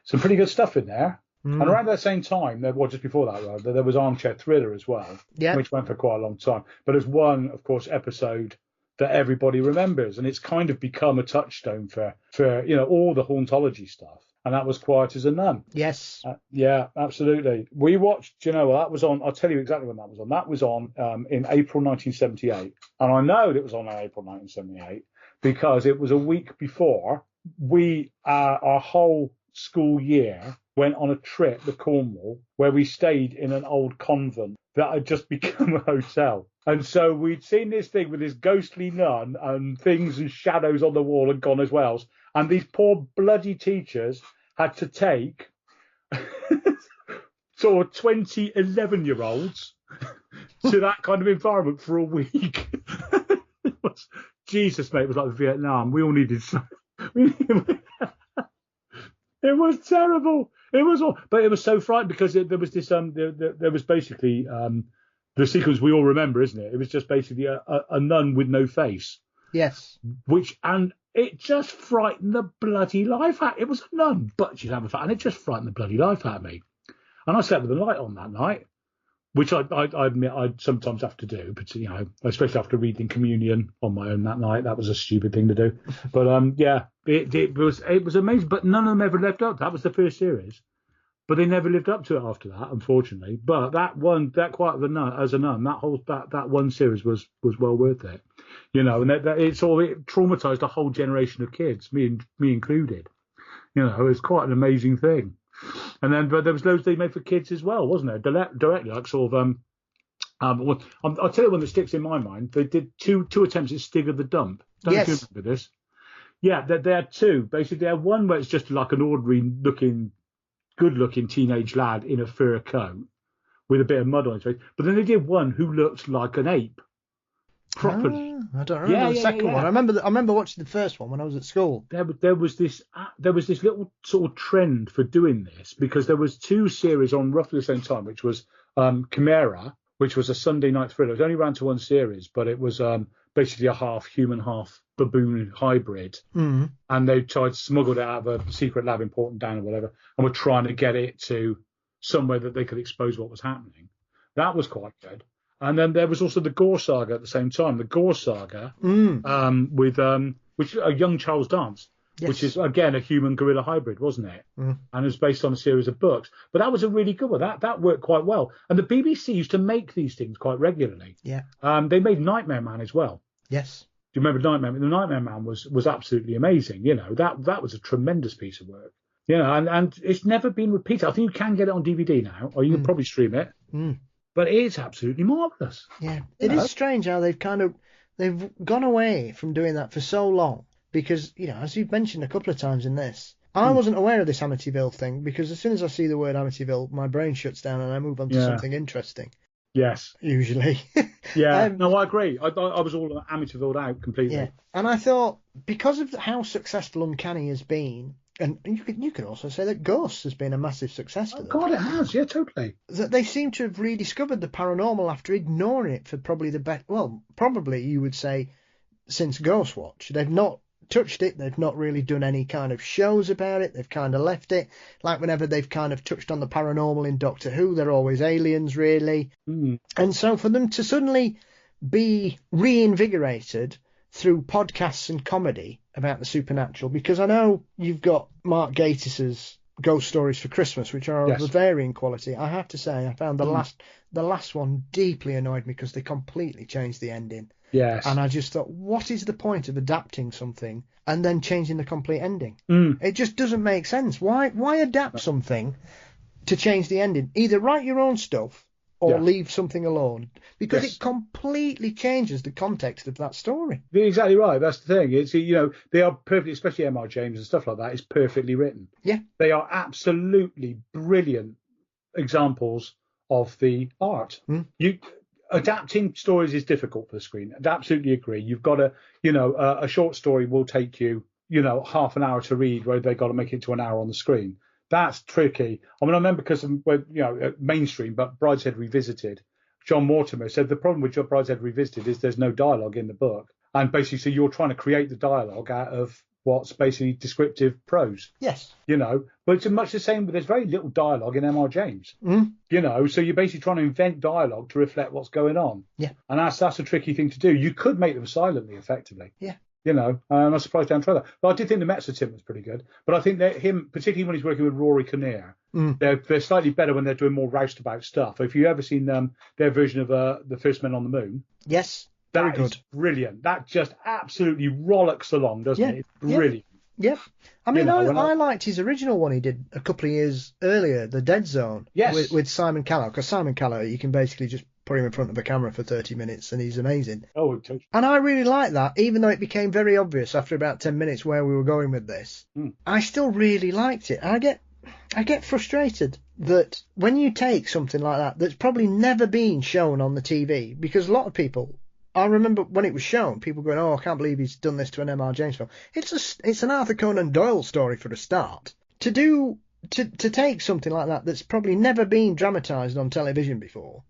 some pretty good stuff in there. And around that same time, just before that, rather, there was Armchair Thriller as well, which went for quite a long time. But there's one, of course, episode that everybody remembers, and it's kind of become a touchstone for all the hauntology stuff. And that was Quiet as a Nun. Yes. Yeah, absolutely. We watched, that was on, I'll tell you exactly when that was on. That was on in April 1978. And I know it was on in April 1978 because it was a week before our whole school year went on a trip to Cornwall where we stayed in an old convent that had just become a hotel. And so we'd seen this thing with this ghostly nun and things and shadows on the wall and gone as well. And these poor bloody teachers had to take sort of 20 11-year-olds to that kind of environment for a week. Jesus, mate, it was like Vietnam. We all needed It was terrible. It was all, but it was so frightening because there was this there was basically the sequence we all remember, isn't it? It was just basically a nun with no face. Yes. And it just frightened the bloody life out. It was a nun, but she'd have a fat, and it just frightened the bloody life out of me. And I slept with the light on that night, which I admit I'd sometimes have to do, but especially after reading communion on my own that night, that was a stupid thing to do. But it was amazing. But none of them ever lived up. That was the first series, but they never lived up to it after that, unfortunately. But that Quiet as a Nun, that one series was well worth it, and it traumatized a whole generation of kids, me included. It's quite an amazing thing. And then, but there was loads they made for kids as well, wasn't there? Directly, like sort of. I'll tell you one that sticks in my mind. They did two attempts at Stig of the Dump. Don't know if you remember this. Yeah, they had two. Basically, they had one where it's just like an ordinary good-looking teenage lad in a fur coat with a bit of mud on his face. But then they did one who looked like an ape. Properly. I don't remember the second one. I remember watching the first one when I was at school. There was this little sort of trend for doing this because there was two series on roughly the same time, which was Chimera, which was a Sunday night thriller. It only ran to one series, but it was basically a half human, half baboon hybrid. And they tried to smuggle it out of a secret lab in Portadown or whatever, and were trying to get it to somewhere that they could expose what was happening. That was quite good. And then there was also the Gore Saga at the same time. The Gore Saga with which a young Charles Dance, which is again a human gorilla hybrid, wasn't it? And it was based on a series of books. But that was a really good one. That worked quite well. And the BBC used to make these things quite regularly. Yeah. They made Nightmare Man as well. Yes. Do you remember Nightmare Man? The Nightmare Man was absolutely amazing. That was a tremendous piece of work. And it's never been repeated. I think you can get it on DVD now, or you can probably stream it. But it is absolutely marvellous. Yeah, it is strange how they've gone away from doing that for so long. Because, as you've mentioned a couple of times in this, I wasn't aware of this Amityville thing because as soon as I see the word Amityville, my brain shuts down and I move on to something interesting. Yes. Usually. Yeah. No, I agree. I was all Amityville out completely. Yeah. And I thought, because of how successful Uncanny has been, and you could also say that Ghosts has been a massive success to them. God, it has. Yeah, totally. That they seem to have rediscovered the paranormal after ignoring it for probably the best. Well, probably you would say since Ghostwatch. They've not touched it. They've not really done any kind of shows about it. They've kind of left it. Like whenever they've kind of touched on the paranormal in Doctor Who, they're always aliens, really. And so for them to suddenly be reinvigorated through podcasts and comedy about the supernatural, because I know you've got Mark Gatiss's ghost stories for Christmas, which are of a varying quality. I have to say, I found the last one deeply annoyed me because they completely changed the ending. Yes. And I just thought, what is the point of adapting something and then changing the complete ending? It just doesn't make sense. Why adapt something to change the ending? Either write your own stuff or leave something alone, because it completely changes the context of that story. You're exactly right. That's the thing. It's, they are perfectly, especially M.R. James and stuff like that, is perfectly written. Yeah. They are absolutely brilliant examples of the art. Adapting stories is difficult for the screen. I absolutely agree. You've got to, a short story will take you, half an hour to read, where they've got to make it to an hour on the screen. That's tricky. I mean, I remember because, mainstream, but Brideshead Revisited, John Mortimer said the problem with Brideshead Revisited is there's no dialogue in the book. And basically, so you're trying to create the dialogue out of what's basically descriptive prose. Yes. But it's much the same, but there's very little dialogue in M.R. James. So you're basically trying to invent dialogue to reflect what's going on. Yeah. And that's a tricky thing to do. You could make them silently, effectively. Yeah. And I'm surprised they haven't tried that. But I did think the Metzer was pretty good. But I think that him, particularly when he's working with Rory Kinnear, they're slightly better when they're doing more roustabout stuff. If you've ever seen their version of The First Men on the Moon. Yes. That is brilliant. That just absolutely rollicks along, doesn't it? It's brilliant. Yeah. I mean, I liked his original one he did a couple of years earlier, The Dead Zone, with Simon Callow. Because Simon Callow, you can basically just put him in front of a camera for 30 minutes and he's amazing. Oh, totally. And I really liked that, even though it became very obvious after about 10 minutes where we were going with this. I still really liked it. And I get frustrated that when you take something like that that's probably never been shown on the TV, because a lot of people, I remember when it was shown, people going, "Oh, I can't believe he's done this to an M.R. James film." It's an Arthur Conan Doyle story for a start. To take something like that that's probably never been dramatised on television before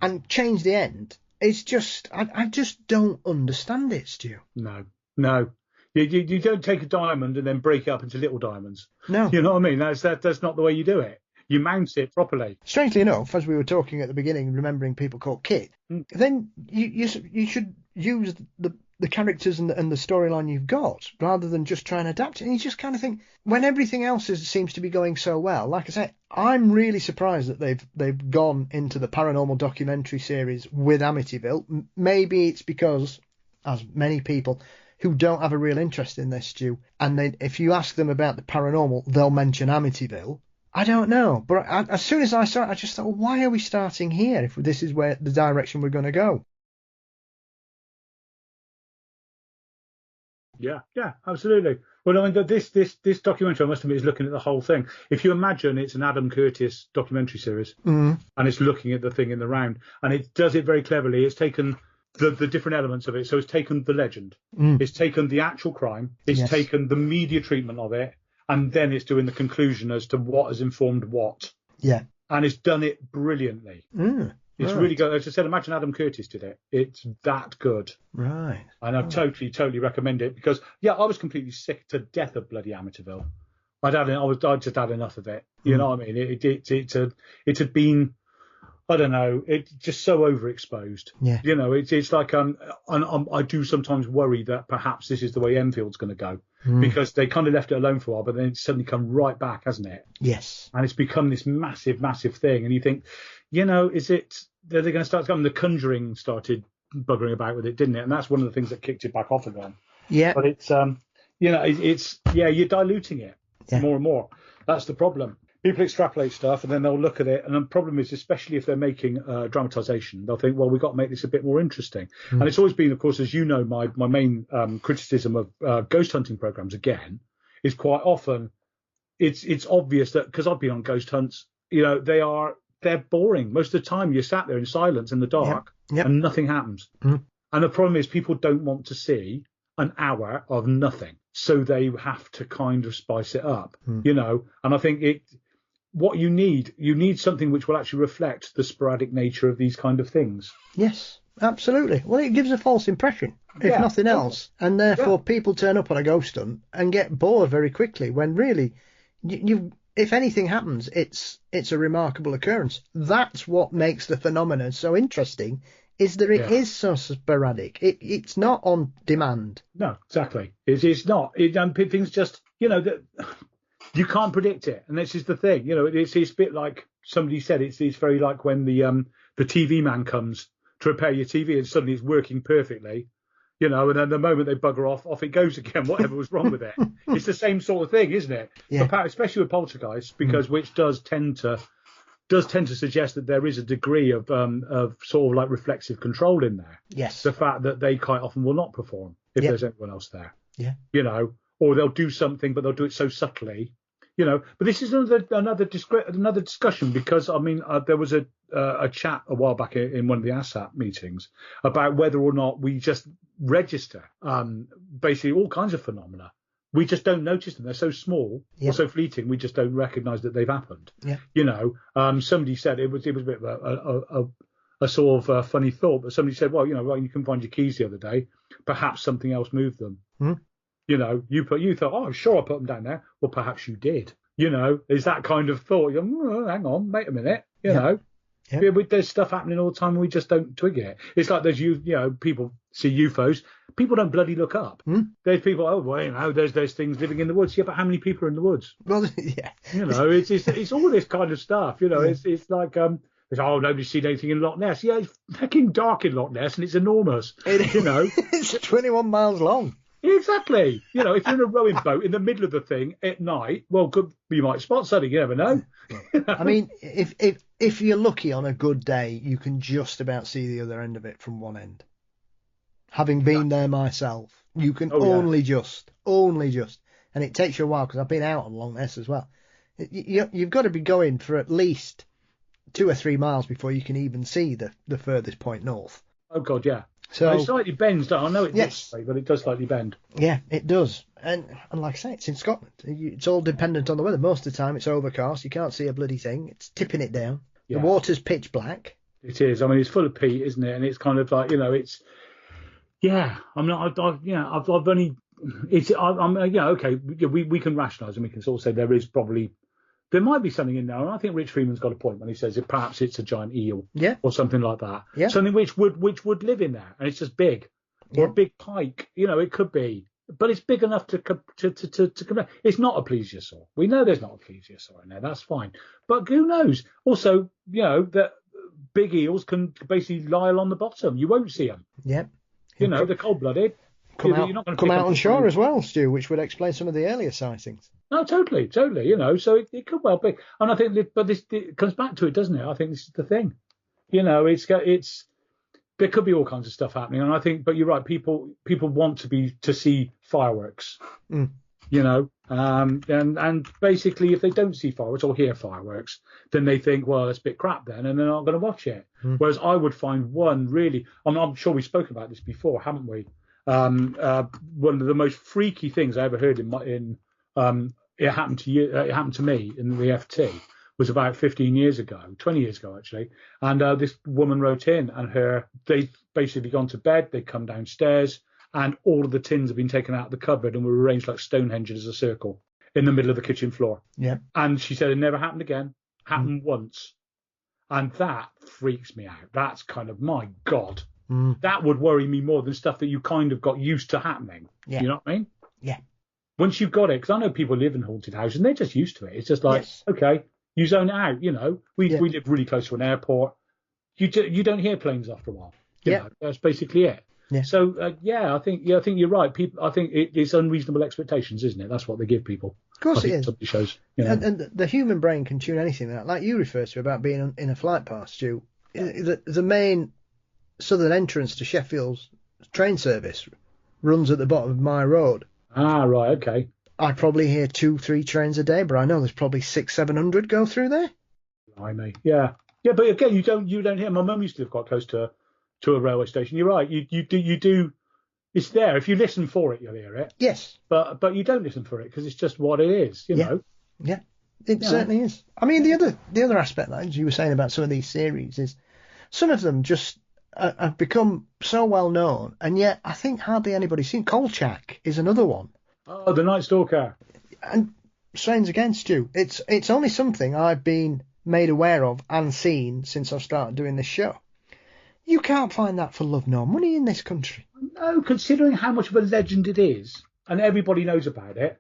and change the end, it's just I just don't understand it, Stu. No. You don't take a diamond and then break it up into little diamonds. No. You know what I mean? That's not the way you do it. You mount it properly. Strangely enough, as we were talking at the beginning, remembering people called Kit, then you should use the characters and the storyline you've got rather than just try and adapt it. And you just kind of think, when everything else seems to be going so well, like I say, I'm really surprised that they've gone into the paranormal documentary series with Amityville. Maybe it's because, as many people who don't have a real interest in this, Stu, and if you ask them about the paranormal, they'll mention Amityville. I don't know, but as soon as I saw it, I just thought, well, why are we starting here if this is where the direction we're going to go? Yeah, absolutely. Well, I mean, this documentary, I must admit, is looking at the whole thing. If you imagine it's an Adam Curtis documentary series, and it's looking at the thing in the round, and it does it very cleverly. It's taken the different elements of it. So it's taken the legend, it's taken the actual crime, it's taken the media treatment of it, and then it's doing the conclusion as to what has informed what. Yeah. And it's done it brilliantly. It's really good. As I said, imagine Adam Curtis did it. It's that good. Right. And I totally recommend it because, I was completely sick to death of bloody Amityville. I'd just had enough of it. You know what I mean? It had been, I don't know, it's just so overexposed. Yeah. It's like I do sometimes worry that perhaps this is the way Enfield's going to go. Because they kind of left it alone for a while, but then it's suddenly come right back, hasn't it? Yes. And it's become this massive, massive thing. And you think, is it, they're going to start coming? The Conjuring started buggering about with it, didn't it? And that's one of the things that kicked it back off again. Yeah. But it's, you're diluting it more and more. That's the problem. People extrapolate stuff and then they'll look at it. And the problem is, especially if they're making dramatisation, they'll think, well, we've got to make this a bit more interesting. And it's always been, of course, as you know, my main criticism of ghost hunting programmes, again, is quite often it's obvious that, because I've been on ghost hunts, they're boring. Most of the time you're sat there in silence in the dark and nothing happens. And the problem is people don't want to see an hour of nothing. So they have to kind of spice it up, and I think what you need something which will actually reflect the sporadic nature of these kind of things. Yes, absolutely. Well, it gives a false impression, if nothing else. And therefore people turn up on a ghost hunt and get bored very quickly when really, if anything happens, it's a remarkable occurrence. That's what makes the phenomenon so interesting, is that it is so sporadic. It's not on demand. No, exactly. It's not. Things just, You can't predict it, and this is the thing. It's a bit like somebody said. It's very like when the TV man comes to repair your TV, and suddenly it's working perfectly. And then the moment they bugger off it goes again. Whatever was wrong with it. It's the same sort of thing, isn't it? Yeah. Especially with poltergeists, because which does tend to suggest that there is a degree of sort of like reflexive control in there. Yes. The fact that they quite often will not perform if there's anyone else there. Yeah. Or they'll do something, but they'll do it so subtly. But this is another discussion, because there was a chat a while back in one of the ASAP meetings about whether or not we just register basically all kinds of phenomena. We just don't notice them. They're so small or so fleeting. We just don't recognise that they've happened. Yeah. Somebody said it was a bit of a sort of funny thought, but somebody said, well, you can find your keys the other day. Perhaps something else moved them. You thought, oh, sure, I put them down there. Well, perhaps you did. Is that kind of thought? Hang on, wait a minute. There's stuff happening all the time and we just don't twig it. It's like there's people see UFOs. People don't bloody look up. There's people, there's things living in the woods. Yeah, but how many people are in the woods? Well, yeah. It's all this kind of stuff. It's like nobody's seen anything in Loch Ness. Yeah, it's fucking dark in Loch Ness and it's enormous. It's 21 miles long. Exactly. If you're in a rowing boat in the middle of the thing at night, well, you might spot something. You never know. I mean, if you're lucky on a good day, you can just about see the other end of it from one end. Having been there myself, you can only just, and it takes you a while because I've been out on Loch Ness as well. You've got to be going for at least 2 or 3 miles before you can even see the furthest point north. Oh God, yeah. So it slightly bends. I know it does, but it does slightly bend. Yeah, it does. And like I say, it's in Scotland. It's all dependent on the weather. Most of the time, it's overcast. You can't see a bloody thing. It's tipping it down. Yeah. The water's pitch black. It is. It's full of peat, isn't it? And it's kind of like it's. Yeah, I've only. Okay. We can rationalise and we can sort of say there might be something in there, and I think Rich Freeman's got a point when he says perhaps it's a giant eel, or something like that, something which would live in there, and it's just big, or a big pike, it could be, but it's big enough to come. It's not a plesiosaur. We know there's not a plesiosaur in there. That's fine, but who knows? Also, that big eels can basically lie along the bottom. You won't see them. Yep. They're cold-blooded. Come out on shore as well, Stu, which would explain some of the earlier sightings. No, totally. So it could well be, and I think, it comes back to it, doesn't it? I think this is the thing. It's there could be all kinds of stuff happening, and I think, but you're right. People want to see fireworks. And basically, if they don't see fireworks or hear fireworks, then they think, well, that's a bit crap then, and they're not going to watch it. Whereas I would find one really, I'm sure we've spoken about this before, haven't we? One of the most freaky things I ever heard it happened to me in the FT was about 20 years ago actually, and this woman wrote in, and they'd basically gone to bed, they'd come downstairs, and all of the tins had been taken out of the cupboard and were arranged like Stonehenge as a circle in the middle of the kitchen floor. Yeah. And she said it never happened again. Happened once. And that freaks me out. That's kind of, my God. That would worry me more than stuff that you kind of got used to happening. Yeah. You know what I mean? Yeah. Once you've got it, because I know people live in haunted houses and they're just used to it. It's just like, okay, you zone it out. We live really close to an airport. You don't hear planes after a while. You know, that's basically it. Yeah. So I think you're right. People, I think it's unreasonable expectations, isn't it? That's what they give people. Of course it is. Shows, and the human brain can tune anything out. Like you refer to about being in a flight path, Stu. The main southern entrance to Sheffield's train service runs at the bottom of my road. Ah, right, okay. I probably hear 2-3 trains a day, but I know there's probably 600-700 go through there. Blimey. Yeah, but again, you don't hear. My mum used to live quite close to a railway station. You're right. You do. It's there. If you listen for it, you'll hear it. Yes. But you don't listen for it because it's just what it is. You know. Yeah. It certainly is. I mean, the other aspect that you were saying about some of these series is some of them just have become so well known, and yet I think hardly anybody's seen. Kolchak is another one. Oh, the Night Stalker. And strange again, Stu, it's only something I've been made aware of and seen since I've started doing this show. You can't find that for love nor money in this country. No, considering how much of a legend it is, and everybody knows about it,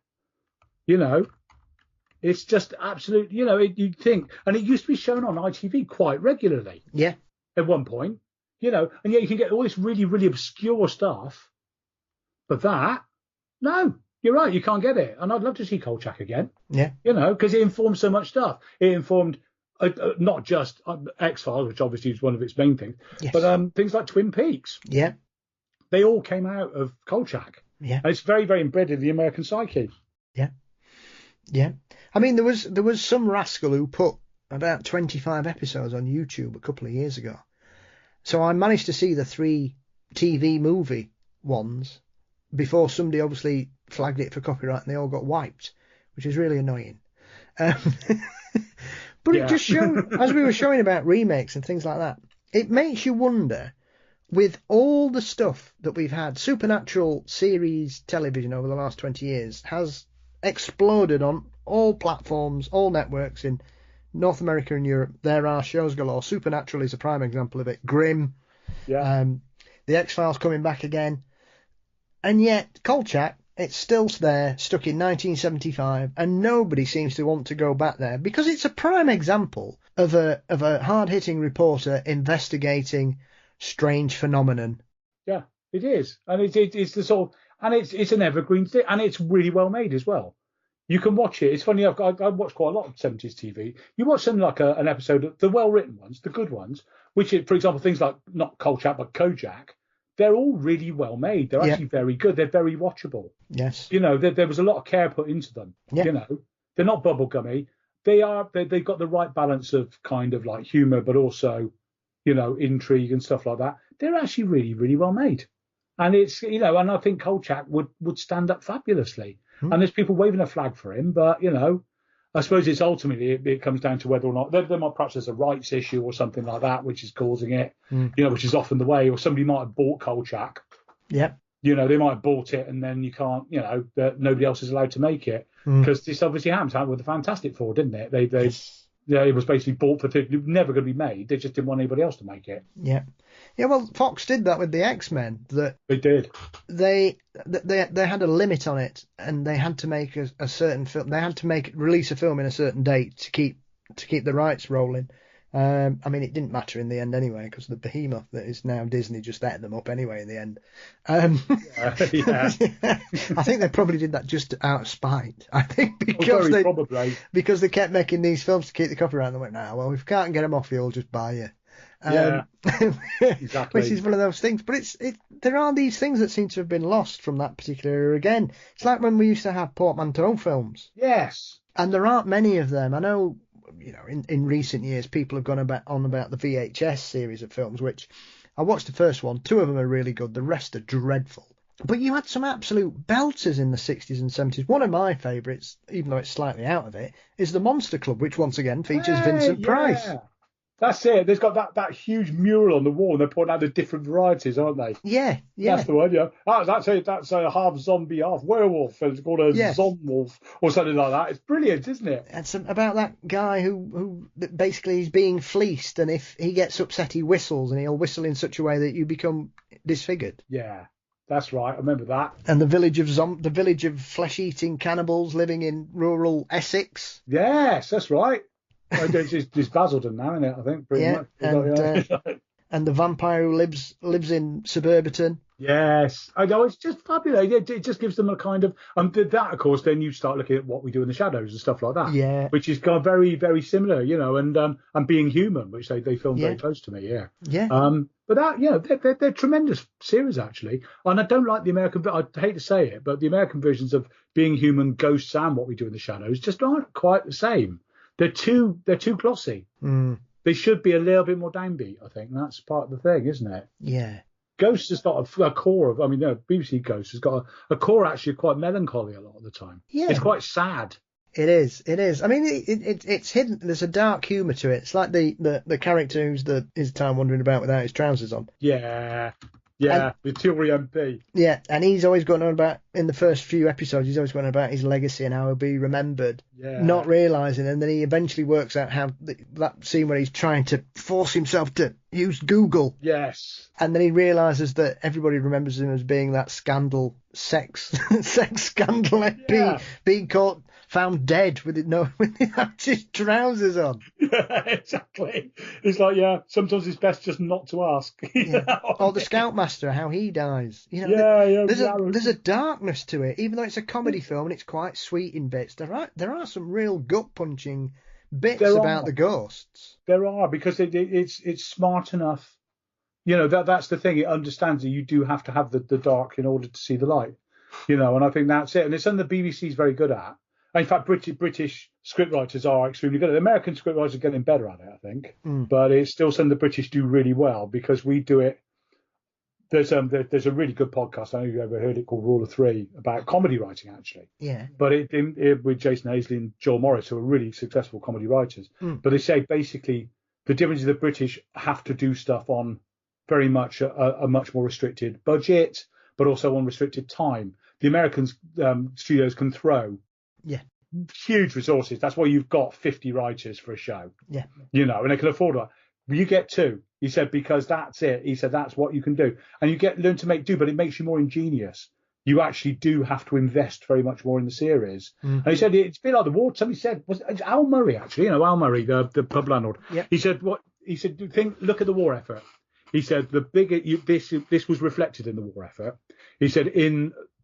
It's just absolute, you'd think, and it used to be shown on ITV quite regularly. Yeah. At one point, and yet you can get all this really, really obscure stuff. But that, no, you're right, you can't get it. And I'd love to see Kolchak again. Yeah. Because it informed so much stuff. It informed not just X-Files, which obviously is one of its main things, yes. but things like Twin Peaks. Yeah. They all came out of Kolchak. Yeah. And it's very, very embedded in the American psyche. Yeah. Yeah. I mean, there was some rascal who put about 25 episodes on YouTube a couple of years ago. So I managed to see the 3 TV movie ones before somebody obviously flagged it for copyright and they all got wiped, which is really annoying. But it just showed, as we were showing about remakes and things like that, it makes you wonder, with all the stuff that we've had, supernatural series television over the last 20 years has exploded on all platforms, all networks in North America and Europe. There are shows galore. Supernatural is a prime example of it. Grimm. Yeah. The X-Files coming back again. And yet, Kolchak, it's still there, stuck in 1975, and nobody seems to want to go back there because it's a prime example of a hard-hitting reporter investigating strange phenomenon. Yeah, it is. And it's the sort of, and it's an evergreen thing, and it's really well made as well. You can watch it. It's funny, I watched quite a lot of 70s TV. You watch something like an episode of the well-written ones, the good ones, which, for example, things like not Kolchak, but Kojak, they're all really well made. They're actually very good. They're very watchable. Yes. There was a lot of care put into them. Yeah. They're not bubblegummy. They've got the right balance of kind of like humour, but also, intrigue and stuff like that. They're actually really, really well made. And it's, and I think Kolchak would stand up fabulously. And there's people waving a flag for him, but, I suppose it's ultimately, it comes down to whether or not, perhaps there's a rights issue or something like that, which is causing it, which is often the way, or somebody might have bought Kolchak. Yeah. They might have bought it and then you can't, nobody else is allowed to make it. Because this obviously happened with the Fantastic Four, didn't it? It was basically bought for never going to be made. They just didn't want anybody else to make it. Yeah. Yeah, well, Fox did that with the X-Men. They did. They had a limit on it, and they had to make a certain film. They had to release a film in a certain date to keep the rights rolling. I mean, it didn't matter in the end anyway, because the behemoth that is now Disney just ate them up anyway in the end. Yeah. I think they probably did that just out of spite. I think because they kept making these films to keep the copyright, and they went, "Nah, well, if we can't get them off you, we'll just buy you." Exactly. Which is one of those things. But there are these things that seem to have been lost from that particular era again. It's like when we used to have portmanteau films. Yes. And there aren't many of them. I know, in recent years, people have gone on about the VHS series of films, which I watched the first one. 2 of them are really good. The rest are dreadful. But you had some absolute belters in the 60s and 70s. One of my favourites, even though it's slightly out of it, is The Monster Club, which once again features Vincent Price. That's it. There's got that huge mural on the wall, and they're pointing out the different varieties, aren't they? Yeah. That's the one, yeah. That's a half zombie, half werewolf. It's called a zomwolf or something like that. It's brilliant, isn't it? It's about that guy who basically is being fleeced, and if he gets upset, he whistles, and he'll whistle in such a way that you become disfigured. Yeah, that's right. I remember that. And the village of flesh-eating cannibals living in rural Essex. Yes, that's right. It's Basildon now, isn't it? I think. Pretty much. And the vampire who lives in Suburbiton. Yes, I know, it's just fabulous. It just gives them a kind of that. Of course, then you start looking at What We Do in the Shadows and stuff like that. Yeah, which is kind of very, very similar, and Being Human, which they filmed very close to me. Yeah. Yeah. But that, they're tremendous series actually, and I don't like the American. I hate to say it, but the American versions of Being Human, Ghosts, and What We Do in the Shadows just aren't quite the same. They're too glossy. They should be a little bit more downbeat, I think. That's part of the thing, isn't it? Yeah. Ghosts has got a core of, BBC Ghosts has got a core actually quite melancholy a lot of the time. Yeah. It's quite sad. It is. I mean, it's hidden. There's a dark humour to it. It's like the character who's his time wandering about without his trousers on. Yeah. Yeah, the Tory MP. Yeah, and he's always going on about, in the first few episodes, he's always going on about his legacy and how he'll be remembered, not realising, and then he eventually works out how that scene where he's trying to force himself to use Google. Yes. And then he realises that everybody remembers him as being that scandal sex scandal MP Yeah. being caught, found dead with his trousers on. Yeah, exactly. It's like, yeah, sometimes it's best just not to ask. Yeah. Or the Scoutmaster, how he dies. There's a darkness to it, even though it's a comedy film and it's quite sweet in bits. There are some real gut punching bits about the ghosts. There are, because it's smart enough. That's the thing. It understands that you do have to have the dark in order to see the light. And I think that's it. And it's something the BBC is very good at. In fact, British scriptwriters are extremely good at it. American scriptwriters are getting better at it, I think. But it's still something the British do really well, because we do it. There's a really good podcast, I don't know if you've ever heard it, called Rule of Three, about comedy writing, actually. Yeah. But it with Jason Hazley and Joel Morris, who are really successful comedy writers. But they say basically the difference is the British have to do stuff on very much a much more restricted budget, but also on restricted time. The American studios can throw huge resources. That's why you've got 50 writers for a show. Yeah. And they can afford that. But you get 2. He said, because that's it. He said, that's what you can do. And you learn to make do, but it makes you more ingenious. You actually do have to invest very much more in the series. And he said, it's a bit like the war. Somebody said, was it Al Murray, actually? Al Murray, the pub landlord. Yep. He said, look at the war effort. He said, this was reflected in the war effort. He said,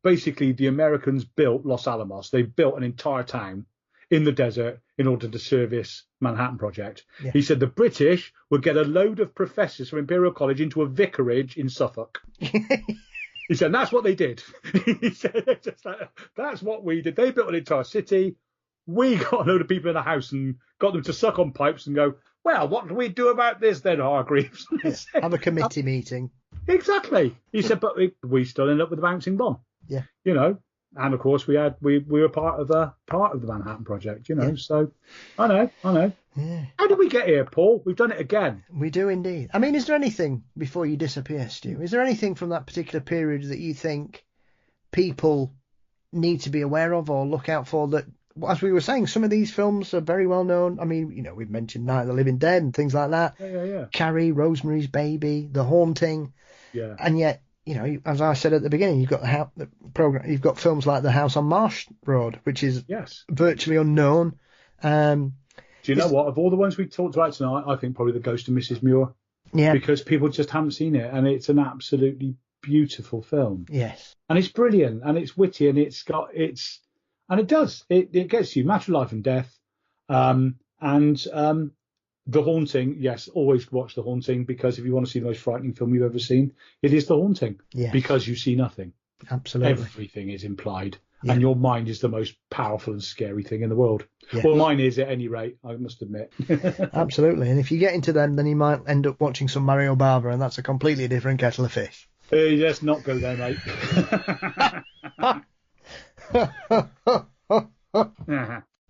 basically, the Americans built Los Alamos. They built an entire town in the desert in order to service Manhattan Project. Yeah. He said the British would get a load of professors from Imperial College into a vicarage in Suffolk. He said, that's what they did. He said, that's what we did. They built an entire city. We got a load of people in a house and got them to suck on pipes and go, well, what do we do about this then, Hargreaves? Have a committee meeting. Exactly. He said, but we still end up with a bouncing bomb. Yeah. And of course we were part of the Manhattan Project, So I know. Yeah. How did we get here, Paul? We've done it again. We do indeed. I mean, is there anything, before you disappear, Stu, is there anything from that particular period that you think people need to be aware of or look out for? That, as we were saying, some of these films are very well known. I mean, we've mentioned Night of the Living Dead and things like that. Yeah. Carrie, Rosemary's Baby, The Haunting. Yeah. And yet, as I said at the beginning, you've got the program. You've got films like The House on Marsh Road, which is virtually unknown. Do you know what? Of all the ones we talked about tonight, I think probably the Ghost and Mrs Muir. Yeah. Because people just haven't seen it, and it's an absolutely beautiful film. Yes. And it's brilliant, and it's witty, and it gets you. Matter of life and death, The Haunting, yes, always watch The Haunting, because if you want to see the most frightening film you've ever seen, it is The Haunting. Yes. Because you see nothing. Absolutely. Everything is implied. Yeah. And your mind is the most powerful and scary thing in the world. Yeah. Well, mine is, at any rate, I must admit. Absolutely. And if you get into them, then you might end up watching some Mario Bava, and that's a completely different kettle of fish. Let's not go there, mate.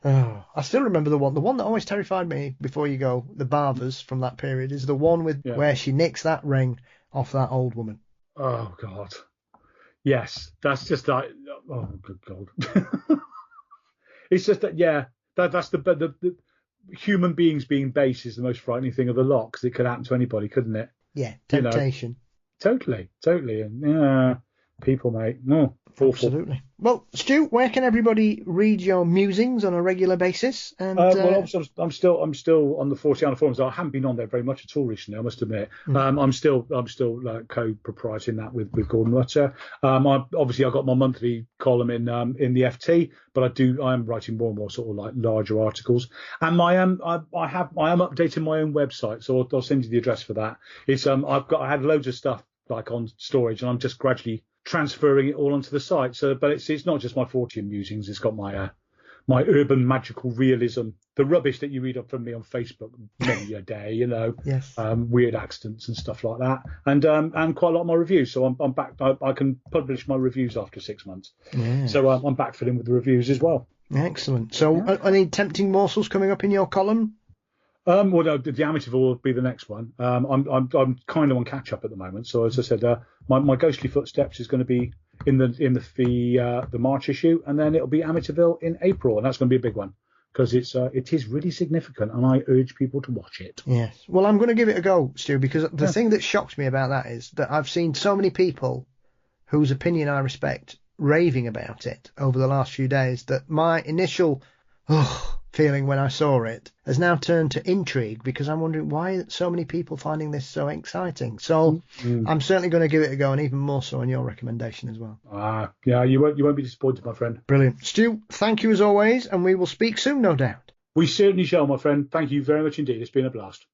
Oh, I still remember the one that always terrified me, before you go, the Bavas from that period, is the one where she nicks that ring off that old woman. Oh, God. Yes, that's just like, oh, good God. It's just that, that's the human beings being base is the most frightening thing of the lot, because it could happen to anybody, couldn't it? Yeah, temptation. Totally. And people, mate. No, absolutely. Well, Stu, where can everybody read your musings on a regular basis? And obviously I'm still on the Fortean forums. I haven't been on there very much at all recently, I must admit. I'm still co-proprieting that with Gordon Rutter. I've got my monthly column in the FT, but I am writing more and more sort of like larger articles. And I am updating my own website, so I'll send you the address for that. It's I had loads of stuff like on storage, and I'm just gradually transferring it all onto the site. So, but it's not just my Fortean musings. It's got my urban magical realism, the rubbish that you read up from me on Facebook many a day, yes. Weird accidents and stuff like that, and quite a lot of my reviews. So I'm back. I can publish my reviews after 6 months. Yeah. So I'm back filling with the reviews as well. Excellent. So any tempting morsels coming up in your column? No, the Amityville will be the next one. I'm kind of on catch up at the moment. So as I said, my Ghostly Footsteps is going to be in the March issue, and then it'll be Amityville in April, and that's going to be a big one, because it is really significant, and I urge people to watch it. Yes. Well, I'm going to give it a go, Stu, because the thing that shocked me about that is that I've seen so many people whose opinion I respect raving about it over the last few days that my initial feeling when I saw it has now turned to intrigue, because I'm wondering why are so many people finding this so exciting. So I'm certainly going to give it a go, and even more so on your recommendation as well. Yeah, you won't be disappointed, my friend. Brilliant. Stu, thank you as always, and we will speak soon, no doubt. We certainly shall, my friend. Thank you very much indeed. It's been a blast.